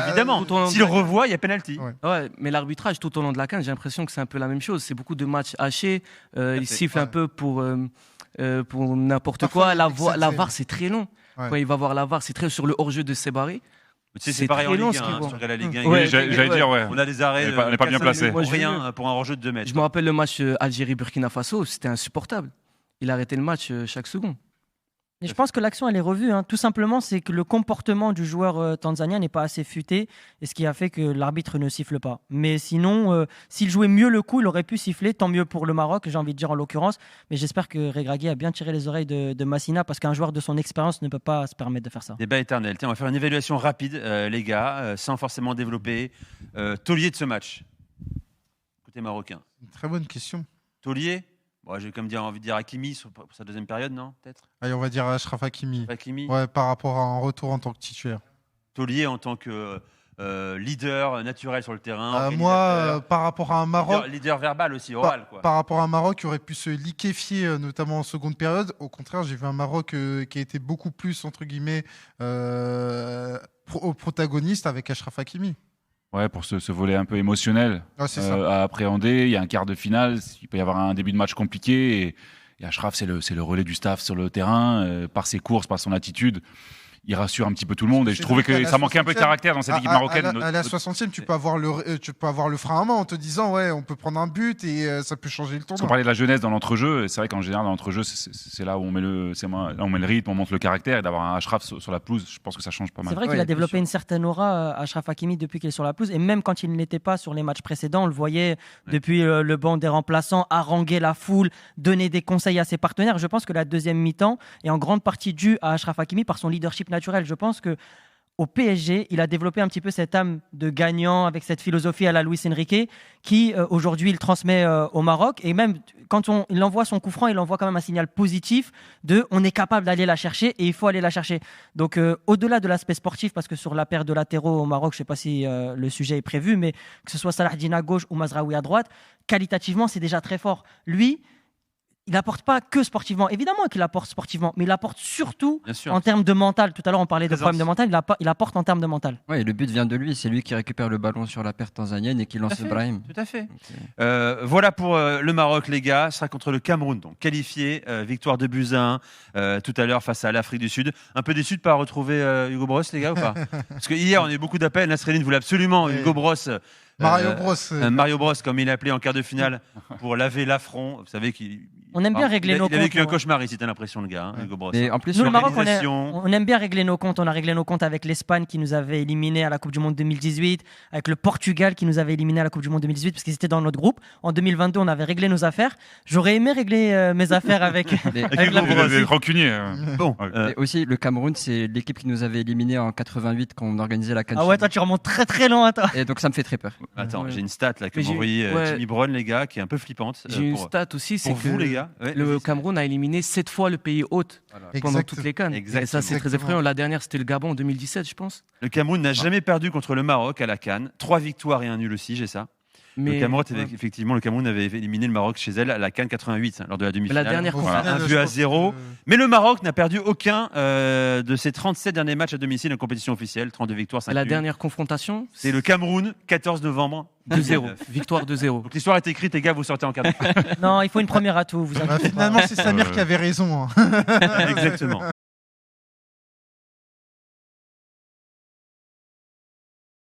Évidemment. tout au long de S'il la- revoit, il y a penalty. Ouais. Ouais, mais l'arbitrage tout au long de la CAN, j'ai l'impression que c'est un peu la même chose. C'est beaucoup de matchs hachés. Ils fait, sifflent ouais. un peu pour n'importe Parfois, quoi. La excès. VAR, c'est très long. Ouais. Quand il va voir la VAR, c'est très sur le hors-jeu de Sébaré. Tu sais, C'est c'est pareil en très long, Ligue ce 1. qu'ils hein, vont. Si tu regardes la Ligue 1, Ouais, Oui, j'allais dire, ouais. on a des arrêts. On n'est pas bien 4-5 placé. minutes Moi, pour je rien pour un hors-jeu de 2 mètres. Je me rappelle le match Algérie-Burkina Faso, c'était insupportable. Il arrêtait le match chaque seconde. Et je pense que l'action, elle est revue. Tout simplement, c'est que le comportement du joueur tanzanien n'est pas assez futé, et ce qui a fait que l'arbitre ne siffle pas. Mais sinon, s'il jouait mieux le coup, il aurait pu siffler. Tant mieux pour le Maroc, j'ai envie de dire en l'occurrence. Mais j'espère que Regragui a bien tiré les oreilles de Massina, parce qu'un joueur de son expérience ne peut pas se permettre de faire ça. Débat éternel. Tiens, on va faire une évaluation rapide, les gars, sans forcément développer. Taulier de ce match. Côté marocain. Une très bonne question. Taulier. Bon, j'ai comme envie de dire Hakimi pour sa deuxième période, non? Peut-être Allez, on va dire Achraf Hakimi. Hakimi. Ouais, par rapport à un retour en tant que titulaire. Taulier en tant que leader naturel sur le terrain. Moi, par rapport à un Maroc, Leader verbal aussi, oral. Quoi. par rapport à un Maroc qui aurait pu se liquéfier, notamment en seconde période. Au contraire, j'ai vu un Maroc qui a été beaucoup plus, entre guillemets, protagoniste avec Achraf Hakimi. Ouais, pour ce volet un peu émotionnel Ah, c'est ça. à appréhender. Il y a un quart de finale, il peut y avoir un début de match compliqué. Et Achraf, c'est le relais du staff sur le terrain, par ses courses, par son attitude. Il rassure un petit peu tout le monde. Et je trouvais que ça manquait un peu de caractère dans cette équipe marocaine. À la 60e, tu peux avoir le frein à main en te disant ouais, on peut prendre un but et ça peut changer le Parce qu'on tournoi. parlait de la jeunesse dans l'entrejeu, et c'est vrai qu'en général, dans l'entrejeu, c'est là où on met le rythme, on monte le caractère, et d'avoir un Achraf sur la pelouse, je pense que ça change pas mal. C'est vrai qu'il a développé une certaine aura, Achraf Hakimi, depuis qu'il est sur la pelouse. Et même quand il ne l'était pas sur les matchs précédents, on le voyait depuis le banc des remplaçants, haranguer la foule, donner des conseils à ses partenaires. Je pense que la deuxième mi-temps est en grande partie due à Achraf Hakimi par son leadership naturel. Je pense que au PSG, il a développé un petit peu cette âme de gagnant avec cette philosophie à la Luis Enrique qui, aujourd'hui, il transmet au Maroc. Et même quand il envoie son coup franc, il envoie quand même un signal positif de on est capable d'aller la chercher et il faut aller la chercher. Donc, au-delà de l'aspect sportif, parce que sur la paire de latéraux au Maroc, je ne sais pas si le sujet est prévu, mais que ce soit Salah Dine à gauche ou Mazraoui à droite, qualitativement, c'est déjà très fort. Lui, il n'apporte pas que sportivement. Évidemment qu'il apporte sportivement, mais il apporte surtout en termes de mental. Tout à l'heure, on parlait de problèmes de mental. Il apporte en termes de mental. Ouais, et le but vient de lui. C'est lui qui récupère le ballon sur la paire tanzanienne et qui lance Brahim. Tout à fait. Voilà pour le Maroc, les gars. Ce sera contre le Cameroun, donc qualifié. Victoire de buts à 1 tout à l'heure face à l'Afrique du Sud. Un peu déçu de ne pas retrouver Hugo Bross, les gars, ou pas? Parce que hier, on a eu beaucoup d'appels. Nasreddine voulait absolument Hugo Bross. Mario Bros, comme il l'appelait en quart de finale, pour laver l'affront. Vous savez qu'il. On aime bien régler nos comptes. Il a vécu un cauchemar ici, t'as l'impression, le gars, Hugo Bross. Et en plus, nous, le Maroc, on aime bien régler nos comptes. On a réglé nos comptes avec l'Espagne qui nous avait éliminés à la Coupe du Monde 2018, avec le Portugal qui nous avait éliminés à la Coupe du Monde 2018 parce qu'ils étaient dans notre groupe. En 2022, on avait réglé nos affaires. J'aurais aimé régler mes affaires avec la Bross. Rancunier. Bon. Et aussi, le Cameroun, c'est l'équipe qui nous avait éliminés en 88 quand on organisait la CAN. Ah ouais, toi, tu remontes très très loin, toi. Et donc, ça me fait très peur. Attends, j'ai une stat là que m'a envoyé Jimmy Brown, les gars, qui est un peu flippante. J'ai une stat aussi, c'est que vous, les gars, le Cameroun a éliminé 7 fois le pays hôte pendant toutes les CAN. Et ça, c'est très effrayant. La dernière, c'était le Gabon en 2017, je pense. Le Cameroun n'a jamais perdu contre le Maroc à la CAN. 3 victoires et un nul aussi, j'ai ça. Mais, le Cameroun avait éliminé le Maroc chez elle à la CAN 88 lors de la demi-finale. La dernière un but à 0. Mais le Maroc n'a perdu aucun de ses 37 derniers matchs à domicile en compétition officielle, 32 victoires, 5 La nuls. dernière confrontation, c'est le Cameroun, 14 novembre 2-0. Victoire 2-0. Donc l'histoire est écrite, les gars, vous sortez en quart de finale. Non, il faut une première atout. Vous Finalement, c'est Samir qui avait raison. Exactement.